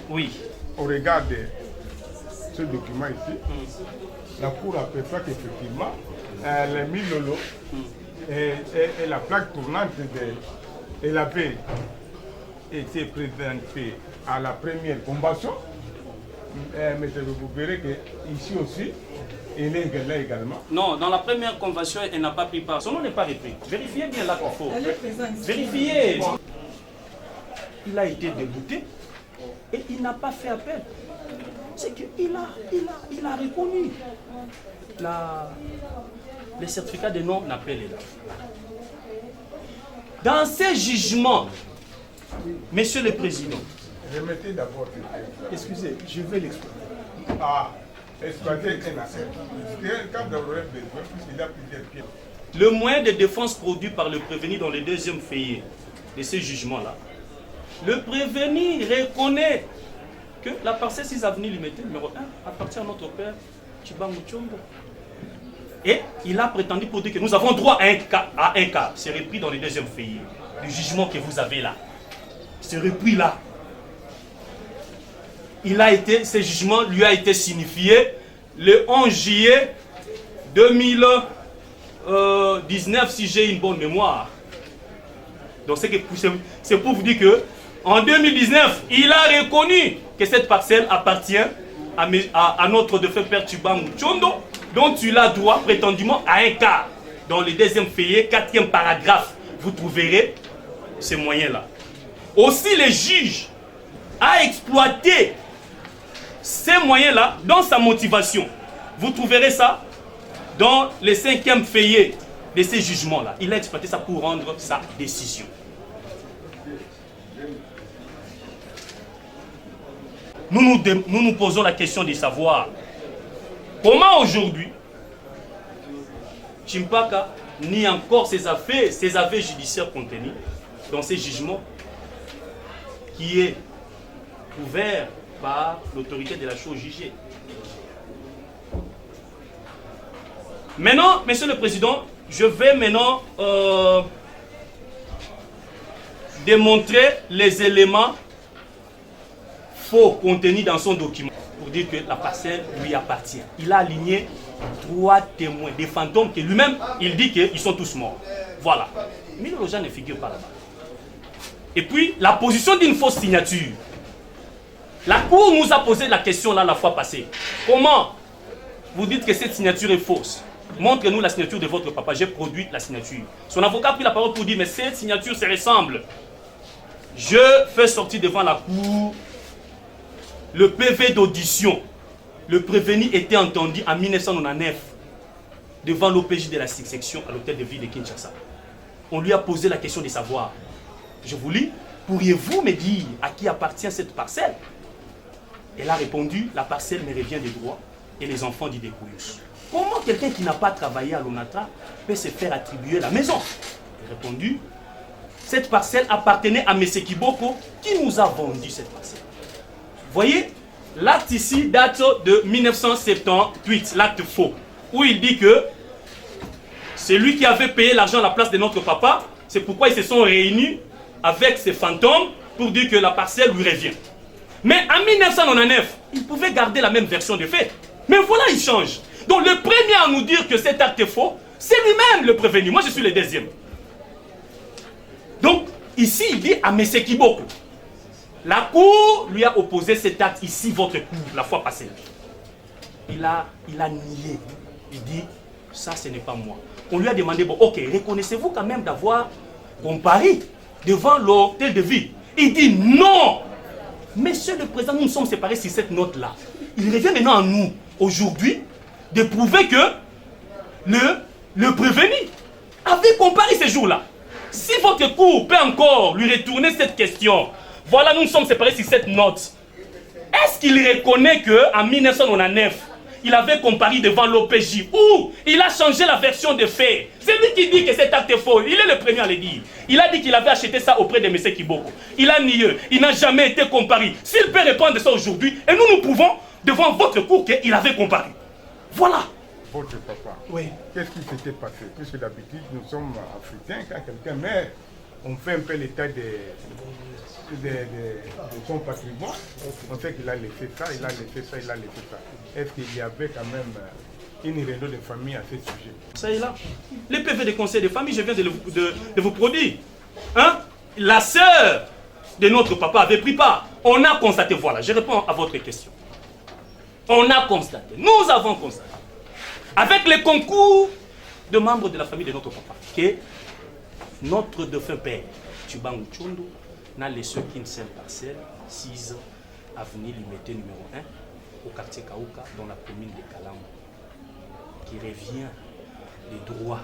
Oui. Au regard de ce document ici, la Cour aperçoit qu'effectivement, les Milolo et la plaque tournante, elle avait été présentée à la première convention, mais vous verrez qu'ici aussi, elle est là également. Non, dans la première convention, elle n'a pas pris part. Son nom n'est pas repris. Vérifiez bien là qu'il faut. Vérifiez. Il a été débouté et il n'a pas fait appel. C'est qu'il a reconnu le certificat de non-appel est là. Dans ces jugements, Monsieur le Président. Remettez d'abord. Excusez, je vais l'expliquer. Ah, exploiter un affaire. Quand vous aurez besoin, il a plusieurs pieds. Le moyen de défense produit par le prévenu dans le deuxième feuillet de ce jugement-là, le prévenu reconnaît que la parcelle 6 avenue Limité numéro 1 appartient à notre père Chibangu Chondo. Et il a prétendu pour dire que nous avons droit à un cas. C'est repris dans le deuxième feuillet. Le jugement que vous avez là. C'est repris là. Ce jugement lui a été signifié le 11 juillet 2019, si j'ai une bonne mémoire. Donc c'est pour vous dire que en 2019, il a reconnu que cette parcelle appartient à notre défunt père Tshibangou Tchondo, dont tu l'as droit prétendument à un quart. Dans le deuxième feuillet, 4e paragraphe, vous trouverez ces moyens-là. Aussi, les juges a exploité ces moyens-là dans sa motivation. Vous trouverez ça dans le 5e feuillet de ces jugements-là. Il a exploité ça pour rendre sa décision. Nous nous posons la question de savoir comment aujourd'hui Chimpaka nie encore ses affaires judiciaires contenus dans ces jugements qui est ouvert par l'autorité de la chose jugée. Maintenant, Monsieur le Président, je vais maintenant démontrer les éléments faux contenus dans son document pour dire que la parcelle lui appartient. Il a aligné 3 témoins, des fantômes que lui-même, il dit qu'ils sont tous morts. Voilà. Mais le gens ne figure pas là-bas. Et puis, la position d'une fausse signature. La Cour nous a posé la question là la fois passée. Comment vous dites que cette signature est fausse? Montrez-nous la signature de votre papa. J'ai produit la signature. Son avocat a pris la parole pour dire, mais cette signature se ressemble. Je fais sortir devant la Cour le PV d'audition. Le prévenu était entendu en 1999 devant l'OPJ de la section à l'hôtel de ville de Kinshasa. On lui a posé la question de savoir. Je vous lis, pourriez-vous me dire à qui appartient cette parcelle? Elle a répondu, la parcelle me revient des droits et les enfants du Découyus. Comment quelqu'un qui n'a pas travaillé à l'ONATRA peut se faire attribuer la maison? Elle a répondu, cette parcelle appartenait à M. Kiboko qui nous a vendu cette parcelle. Voyez, l'acte ici date de 1978, l'acte faux, où il dit que c'est lui qui avait payé l'argent à la place de notre papa, c'est pourquoi ils se sont réunis avec ces fantômes pour dire que la parcelle lui revient. Mais en 1999, il pouvait garder la même version des faits. Mais voilà, il change. Donc le premier à nous dire que cet acte est faux, c'est lui-même le prévenu. Moi, je suis le deuxième. Donc, ici, il dit à M. Kiboko. La Cour lui a opposé cet acte ici, votre Cour, la fois passée. Il a nié. Il dit, ça, ce n'est pas moi. On lui a demandé, bon, ok, reconnaissez-vous quand même d'avoir comparé devant l'hôtel de ville? Il dit, non. Monsieur le Président, nous nous sommes séparés sur cette note-là. Il revient maintenant à nous, aujourd'hui, de prouver que le prévenu avait comparé ces jours-là. Si votre Cour peut encore lui retourner cette question, voilà, nous nous sommes séparés sur cette note. Est-ce qu'il reconnaît qu'en 1999, il avait comparé devant l'OPJ ou il a changé la version des faits? C'est lui qui dit que cet acte est faux. Il est le premier à le dire. Il a dit qu'il avait acheté ça auprès de M. Kiboko. Il a nié. Il n'a jamais été comparé. S'il peut répondre ça aujourd'hui, et nous prouvons devant votre Cour qu'il avait comparé. Voilà. Votre papa, Oui. qu'est-ce qui s'était passé? Puisque d'habitude, nous sommes africains, quand quelqu'un meurt, on fait un peu l'état de son patrimoine. On sait qu'il a laissé ça, il a laissé ça, il a laissé ça. Est-ce qu'il y avait quand même une réunion de famille à ce sujet? Ça est là. Les PV de conseil de famille, je viens de vous produire. Hein? La sœur de notre papa avait pris part. On a constaté, voilà, je réponds à votre question. On a constaté, nous avons constaté, avec le concours de membres de la famille de notre papa, que notre défunt père, Tshibangou Tchondo, n'a laissé qu'une seule parcelle, 6 avenue Limité numéro 1, au quartier Kaouka, dans la commune de Kalambo, qui revient les droits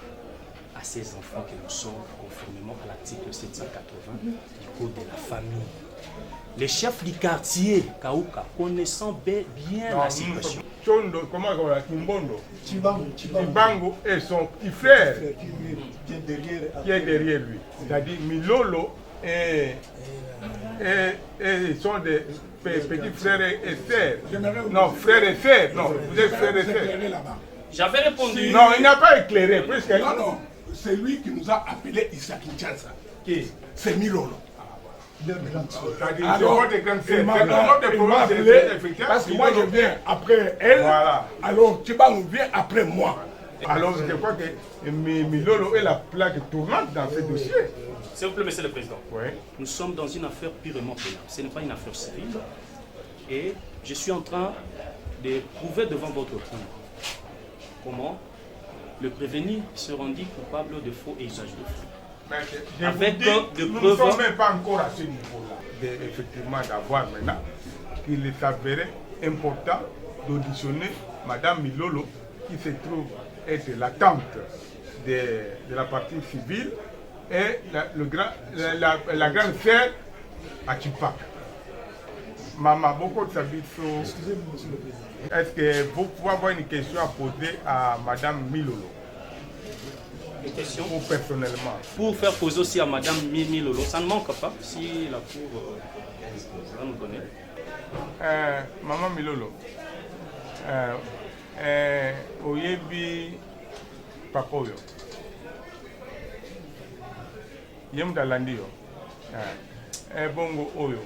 à ces enfants que nous sommes, conformément à l'article 780 du Code de la famille. Les chefs du quartier Kaouka, connaissant bien la situation. Tchondo, comment on va Kimbondo, Tshibangou et son petit frère qui est qui est derrière lui. C'est-à-dire Milolo et ils sont des petits frères et sœurs. Non, frères et sœurs. Non, vous êtes frères et sœurs. J'avais répondu. Non, il n'a pas éclairé. Puisque... Non, non, c'est lui qui nous a appelé Issa Kinshasa. Qui? C'est Milolo. C'est-à-dire, c'est Alors, votre grande il sœur. m'a C'est notre appelé problème, effectivement. parce que moi je viens après elle, Voilà. alors Tshibangou vient après moi. Alors, je crois que Milolo est la plaque tournante dans ce dossier. S'il vous plaît, Monsieur le Président. Oui. Nous sommes dans une affaire purement pénale. Ce n'est pas une affaire civile. Et je suis en train de prouver devant votre cour comment le prévenu se rendit coupable de faux et usage de faux. Je Avec vous dis, de nous preuves. ne sommes même pas encore à ce niveau-là. Effectivement, d'avoir maintenant qu'il est avéré important d'auditionner Madame Milolo, qui se trouve être la tante de la partie civile et la grande sœur à Chipak. Maman, beaucoup de Sabiso. Excusez-moi, monsieur le président. Est-ce que vous pouvez avoir une question à poser à Madame Milolo? Une question Ou personnellement? pour faire poser aussi à Madame Mimi Lolo. Ça ne manque pas si la cour va nous donner. Maman Milolo, oyebi papa oyo ye mutu alandi yo bongo oyo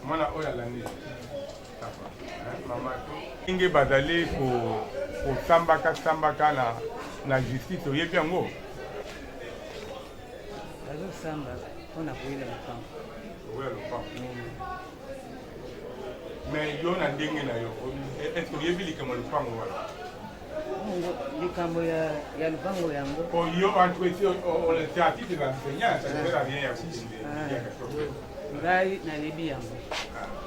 mwana oyo alandi yo mama ndenge bazali kosambaka na justice oyebi yango bazosamba mpona koyela lopango oya lopango mais yo na ndenge na yo est-ce oyebi likambo ya lopango wana likambo ya lupango yango yo c'est à titre d'enseignant, ça ne sert à rien à ngai nayebi yango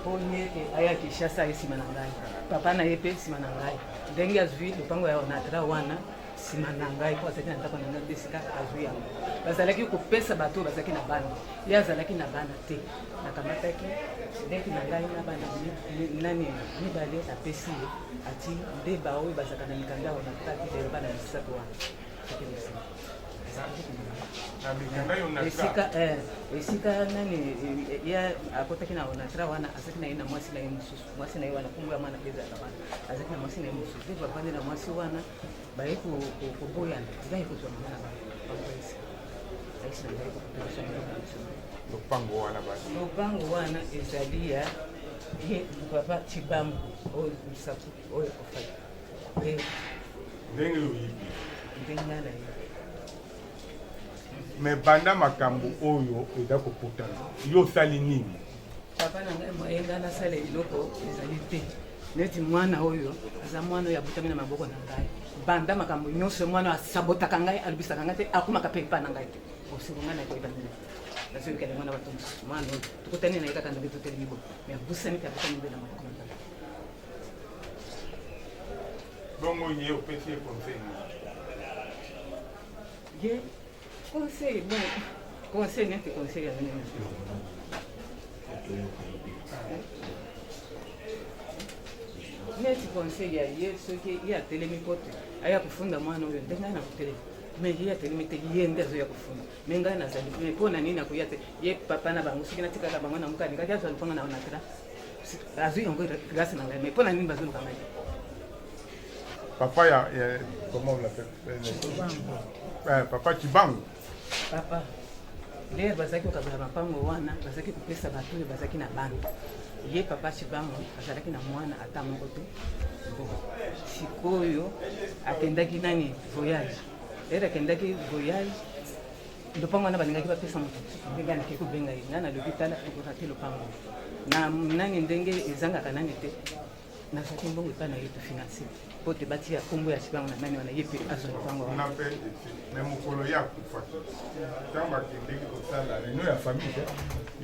mpo ye aya kishasa ye nsima na ngai papa na ye mpe nsima na ngai ndenge azwi lupango ya onatra wana nsima na ngai mpo azalaki na ndako na ngai desika azwi yango bazalaki kopesa bato oyo bazalaki na bana ye azalaki na bana te nakamataki ndenge na ngai na bana nani mibale apesi ye ati nde baoyo bazalaka na mikanda oyo nataki lelo bana misato wana esika nani ya akotaki na onatra wana azalaki na ye na mwasi na ye mosusu mwasi na ye wana kombo ya mwana mpe ezalaka wana azalaki na mwasi na ye mosusu nde bavandi na mwasi wana baye koboyana ngai kozwa mama na bangoesi aisi na ngai kopesa lopango wana ezali ya ye papa Chibangu oyo misaku oyo ofai ndenge oyebi ndenge na ye me banda makambo oyo eza koputana yo osali nini? papa na ngai moyenga nasala eloko ezali te neti mwana oyo aza mwana oyo abotami na maboko na ngai banda makambo nyonso mwana asabotaka ngai alobisaka ngai te akomaka mpe epa na ngai te osengo ngai nakoyeba nini nazoyokela mwana bato mosusu mwana oyo tokutani na ye kaka ndenge totelemi bo me abusani mpe abotami mpe na maboko na ngai bongo ye opesi ye conseil ye conseil bon conseil neti conseil ya nini neti conseil ya ye soki ye atelemi kote aya kofunda mwana oyo nde ngai na kotelemi me ye atelemi te ye nde azoya kofunda me ngai nazali me mpo na nini nakoya te ye papa na bango soki natikaka bango na mokani kaki azwa lopango na onatra azwi yango grâce na ngai me mpo na nini bazoluka ngai papa comment on l'appelle papa Chibangu papa lere bazalaki kokabela mapango wana bazalaki kopesa bato oyo bazalaki na bana ye papa Chibangu azalaki na mwana ata moko te sikoyo akendaki nani voyage lere akendaki voyage lopango wana balingaki bapesa moto ndenge anaki kobenga ye ngai nalobi tala ekoka te lopango na nani ndenge ezangaka nani te nazalaki mbongo epai na ye tofinanse po te batia kombo ya Chibangu na nani wana ye mpe azwa lopango wana mpe me mokolo ya kufa ntango akendeki kosala réunion ya famille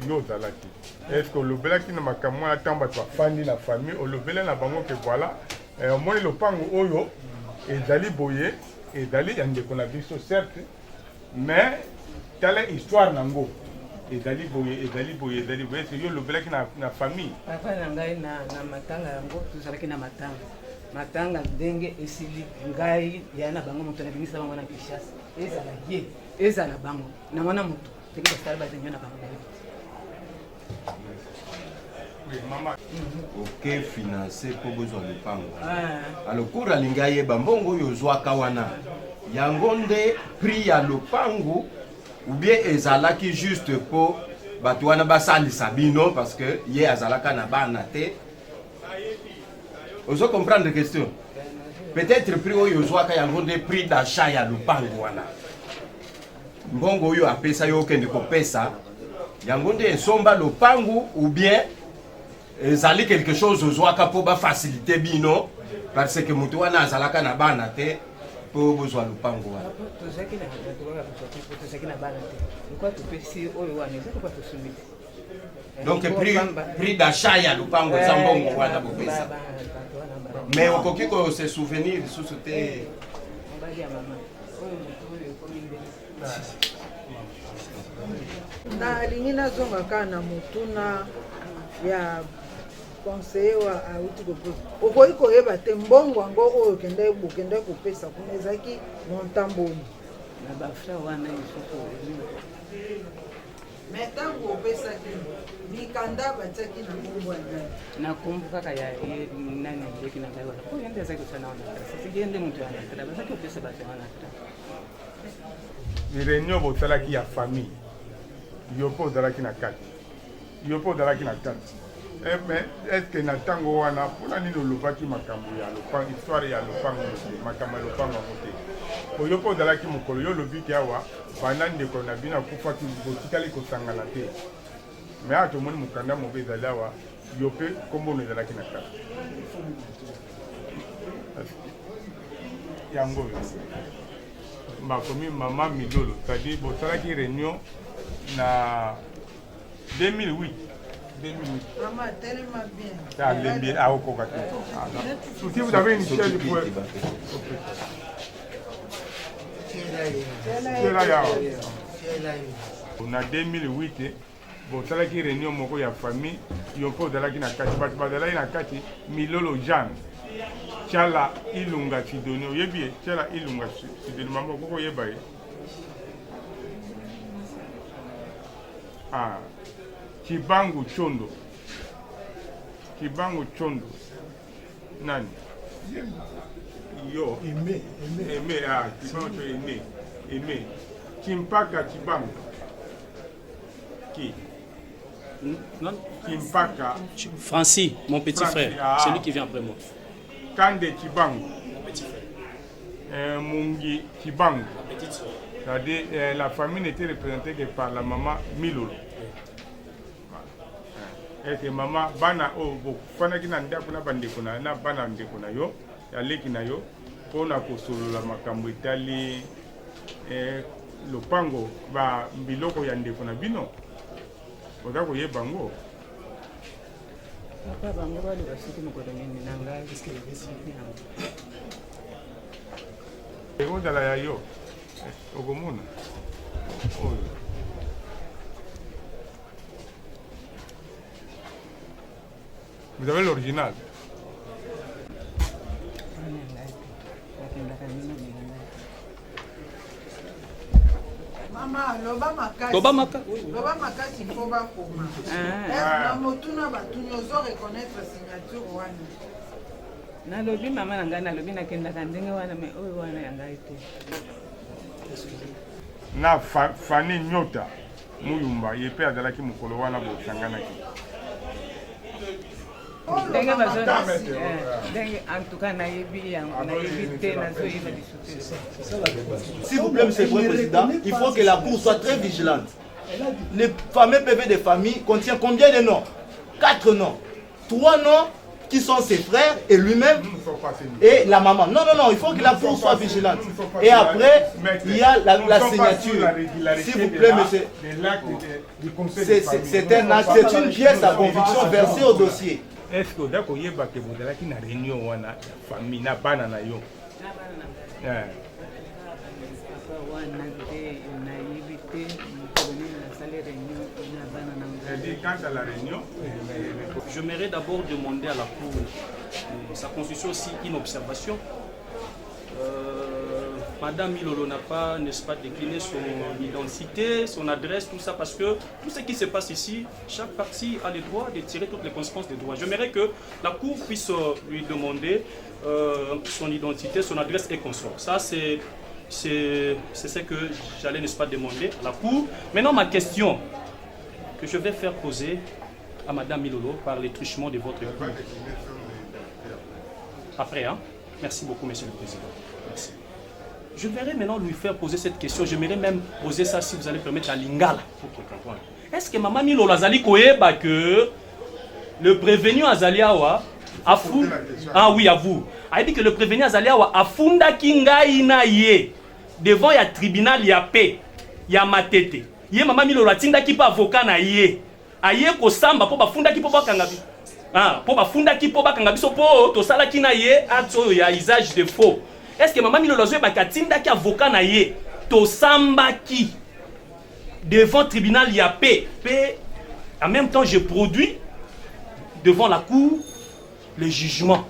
yo ozalaki estce olobelaki na makambo wana ntango bato bafandi na famille olobele na bango ke voilà omoni lopango oyo ezali boye ezali ya ndeko na biso certes mais tala histoire nango ezali boye ese yo olobelaki na famille papa na ngai na matanga yango tozalaki na matanga ndenge esili ngai ya na bango moto nabimisa bango na Kinshasa ezala ye ezala bango na mwana moto ndenge basala bazenyo na bango oke finance mpo bozwa lopango alokour alingi ayeba mbongo oyo ozwaka wana yango nde prix ya lopango ou bien ezalaki juste mpo bato wana basalisa bino parce que ye azalaka na bana te ozo comprendre question peut-être prix oyo ozwaka yango nde prix d'achat ya lopango wana mbongo oyo apesa yo okende kopesa yango nde esomba lopangu ou bien ezali quelque chose ozwaka mpo bafacilité bino parce que moto wana azalaka na bana te mpo bozwa lopangu wana donc prix d'achat ya lopango eza mbongo wana bopesa mais okoki kose souvenir lisusu te nalingi nazonga kaka na motuna ya conseiller wa auti kopesa okoki koyeba te mbongo yango oyo okende kopesa kuna ezalaki montant boni na bafra wana lisusu mais ntango opesaki mikanda batiaki na nkombo ya ngai na kombo kaka ya nani aleki na ngai wana po yende azaki kosana wana sisi yende moto wana tala bazaki opesa bato wana tala réunion bosalaki ya famille yo mpo ozalaki na kati mais est-ce que na ntango wana mpona nini olobaki makambo ya lopango histoire ya lopango te makambo ya lopango yango te oyo mpo ozalaki mokolo yo olobiki awa banda ndeko na bino akufaki botikali kosangana te mais awa tomoni mokanda mobe ezali awa yo mpe nkombono ezalaki na kati yango oyo bakomi mama Milolo c'est-à-dire bosalaki réunion na 2008. Maman, tellement bien. Si vous avez une chaise, vous pouvez. On a 2008, bon, ça là qui réunion moko ya famille, yo po dalaki na kati, badalaki na kati Milolo Jean. Chala ilunga Sidoni, oyebi chala ilunga Sidoni mama koko yeba ye. Ah. Kibangu Chondo. Nani? Yo. Aimé, ah, Kibangu Aimé. Kimpaka Kibangu. Qui? Non. Kimpaka. Francis, mon petit frère. Ah. Celui qui vient après moi. Kande Kibangu. Mon petit frère. Mungi Kibangu. Ma petite soeur. C'est-à-dire, la famille n'était représentée que par la maman Milolo. Et que maman bana o fanaki na ndako na bandeko na bana ndeko na yo ya leki na yo pona kosolola makambo etali lopango ba biloko ya ndeko na bino oza koyeba ngo papa bango bali basiki mokolo nini na ngai ekozala ya yo okomona oyo vous avez l'original. Maman, loba makasi. Loba makasi mpo bakoma. Na motuna batuni ozo reconnaître signature wana. nalobi mama na ngai nalobi nakendaka ndenge wana me oyo wana ya ngai te na Fani Nyota Muyumba ye mpe azalaki mokolo wana bosanganaki ndenge ndenge en tout cas nayebi yango nayebi te nazoyeba biso te. S'il vous plaît, Monsieur le Président, il faut que la Cour soit très vigilante. Le fameux PV de famille contient combien de noms? 4 noms. 3 noms qui sont ses frères et lui-même et la maman. Non, non, non, il faut que la Cour soit vigilante. Et après, il y a la signature. S'il vous plaît, monsieur. C'est un acte, c'est une pièce à conviction versée au dossier. Est-ce que vous avez que vous avez une réunion de la famille, na bana na yo? Quant à la réunion, j'aimerais d'abord demander à la Cour, ça constitue aussi une observation. Madame Milolo n'a pas, n'est-ce pas, décliné son identité, son adresse, tout ça, parce que tout ce qui se passe ici, chaque partie a le droit de tirer toutes les conséquences des droits. J'aimerais que la Cour puisse lui demander son identité, son adresse et consort. Ça, c'est ce que j'allais, n'est-ce pas, demander à la Cour. Maintenant, ma question que je vais faire poser à Madame Milolo par les truchements de votre époux. Après, hein? Merci beaucoup, Monsieur le Président. Merci. Je vais maintenant lui faire poser cette question. J'aimerais même poser ça, si vous allez permettre, à Lingala. Est-ce que Maman Milo Lazali Koyeba que le prévenu Azaliawa a fou... Ah oui, à vous. A dit que le prévenu Azaliawa a funda kinga ina ye devant ya tribunal ya paix ya matete. Ye Maman Milo Latinda ki pa avocat na ye. Aye ko samba po ba funda ki po ba kangabi. Ah, po ba funda ki po ba kangabi so po to sala ki na ye ato ya usage de faux. Est-ce que Maman Milo Lazwe bakatinda ki avocat na ye to samba ki devant tribunal ya paix. En même temps je produis devant la cour le jugement.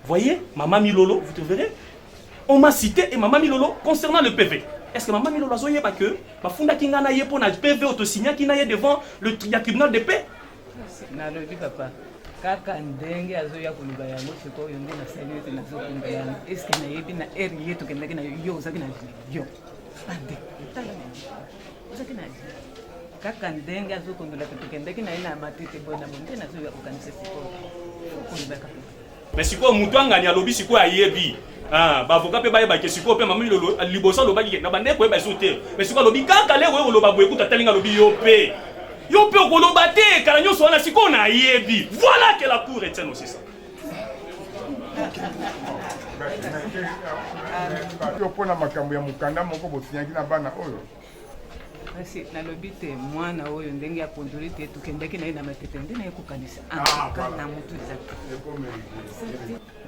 Voyez, Maman Milolo, vous te verrez. On m'a cité et Maman Milolo concernant le PV. Est-ce que Maman Milolo a pas que Bafunda Kingana yé pour notre PV autosigné qui n'a devant le tribunal de paix? Nalobi papa. Kaka ndenge azoya kuluba yango siko yonde na salite na zokunga yango. Est-ce que na yebi na eri yetu kendaki na yo uzaki na yo. Ande. Uzaki na kaka ndenge azokondola tukendaki na ina matete bona bonde na zoya kukanisa siko. Kuluba kaka. Mais siko mutu angani alobi siko ayebi. Ah, ba avocat pe ba yeba ke siko pe Maman Milolo liboso loba ki na bande ko yeba sote. Mais siko alobi kaka le we loba bo ekuta talinga lobi yo pe. Yo pe okoloba te kala nyoso wana siko na yebi. Voilà que la cour retienne aussi ça. Yo pona makambo ya mukanda moko botinyaki na bana oyo. Kasi nalobi te mwana oyo ndenge ya pondoli te tukendaki na ye na matete nde na ye kokanisa na motu ezaki.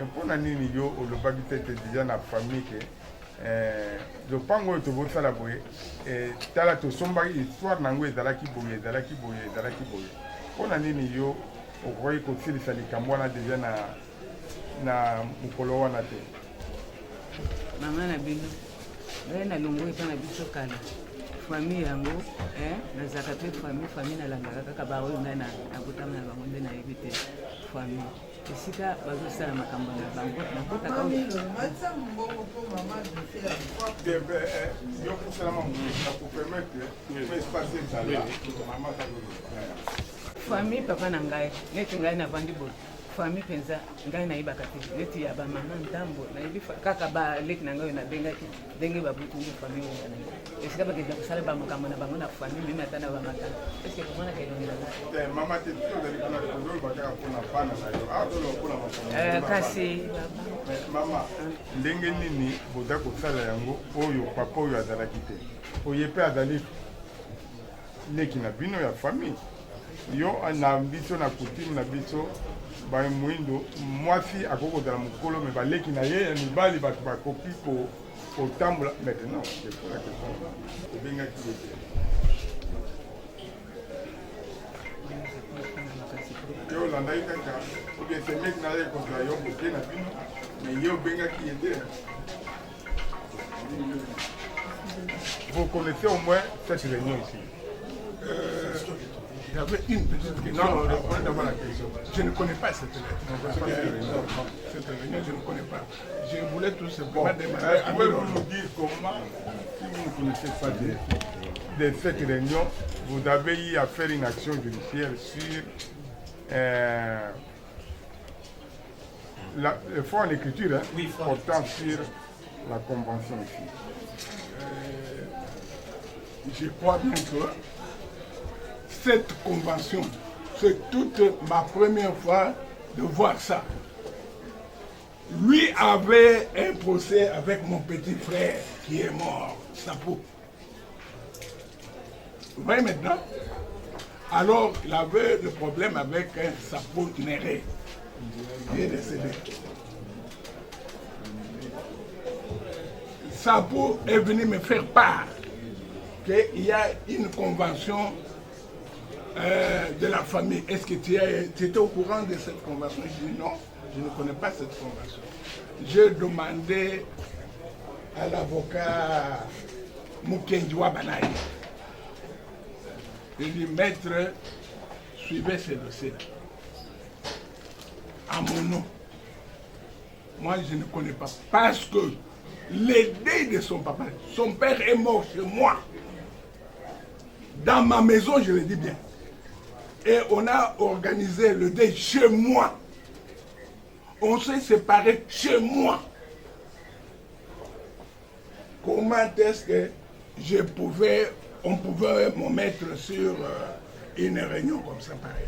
Mpona nini yo olobaki te deja na famille ke lopango oyo tobosala boye tala tosombaki histoire nango ezalaki boye ezalaki boye ezalaki boye. Mpona nini yo okoki kosilisa likambo wana deja na mokolo wana te? Mama na bino ngai nalongo epa na biso kala famille yango nazalaka pe famille nalangaka kaka baoyo ngai nakotama na bango nde nayebi te famille esika bazosala makambo na bango nakotaka famille papa na ngai neti ngai navandi boye famille penza ngai nayebaka te neti ya bamama ndambo nayebi kaka baleki na ngai oyo nabengaki ndenge babutungi famille oyo na ngai esika bakenda kosala bamakambo na bango na famille meme ata na bamatana eske komona kaelongelakasi mama ndenge nini boza kosala yango oyo papa oyo azalaki te oye mpe azali leki na bino ya famille yo na biso na coutume na biso bamoindo mwasi akoki kozala mokolo me baleki na ye ya mibali bato bakoki kotambola maintenant ebengaki ye te yo olandaki kaka obien semeki na ye kozala yo moke na bino me ye obengaki ye te. Vous connaissez au moins cette réunion ici? J'avais une petite question. Non, répondez d'abord la question. Je ne connais pas cette réunion. Cette réunion, je ne connais pas. Je voulais tout simplement demander. Pouvez-vous nous dire comment, si vous ne connaissez pas de cette réunion, vous avez eu à faire une action judiciaire sur le fonds en écriture portant sur la convention ici? Je crois bien que cette convention, c'est toute ma première fois de voir ça. Lui avait un procès avec mon petit frère qui est mort, Sapo. Vous voyez maintenant? Alors, il avait le problème avec un Sapo Néré, qui est décédé. Sapo est venu me faire part qu'il y a une convention de la famille. Est-ce que tu étais au courant de cette convention? Je dis non, je ne connais pas cette convention. J'ai demandé à l'avocat Mukenjiwa Banaï. Je lui ai dit, maître, suivez ce dossier à mon nom. Moi, je ne connais pas. Parce que les deuils de son papa, son père est mort chez moi. Dans ma maison, je le dis bien. Et on a organisé le deuil chez moi. On s'est séparés chez moi. comment est-ce que on pouvait me mettre sur une réunion comme ça, pareil.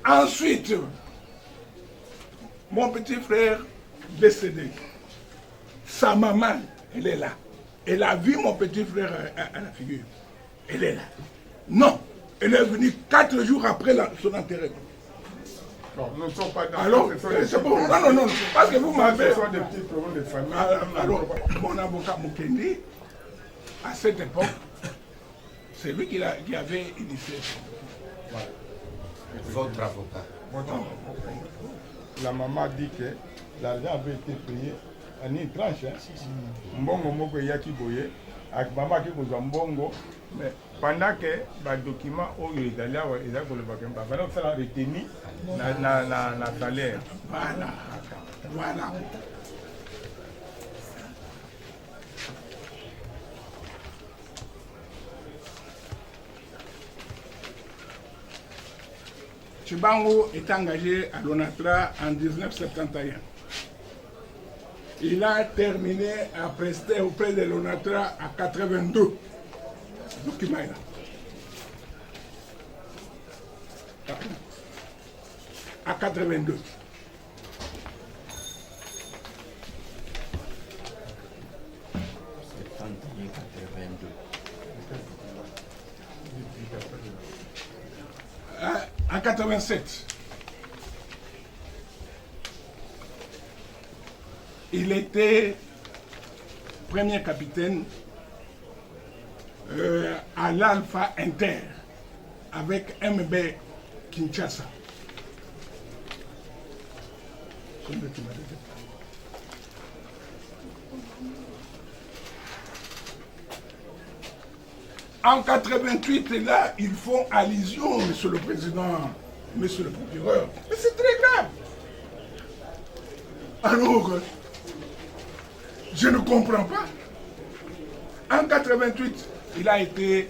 Ensuite, mon petit frère décédé, sa maman, elle est là. Elle a vu mon petit frère à la figure. Elle est là. Non, elle est venue 4 jours après son enterrement. Non, nous ne sommes pas dans... Alors, c'est bon. Non, parce que vous m'avez... Ce sont des petits problèmes de famille. Alors, mon avocat Mukendi, à cette époque, c'est lui qui avait initié. Voilà. Votre avocat. La maman dit que l'argent avait été payé en une tranche. Mbongo moko yaki boye, avec maman qui vous mbongo, mais pendant que les documents oyo ezali awa eza koloba ke bafana kosala retenu na salaire. Voilà. Chibango est engagé à l'ONATRA en 1971. Il a terminé à prester auprès de l'ONATRA à 82. Document là. À 82. En 87, il était premier capitaine à l'Alpha Inter avec MB Kinshasa. En 88, là, ils font allusion, Monsieur le Président, Monsieur le Procureur. Mais c'est très grave. Alors, je ne comprends pas. En 88, il a été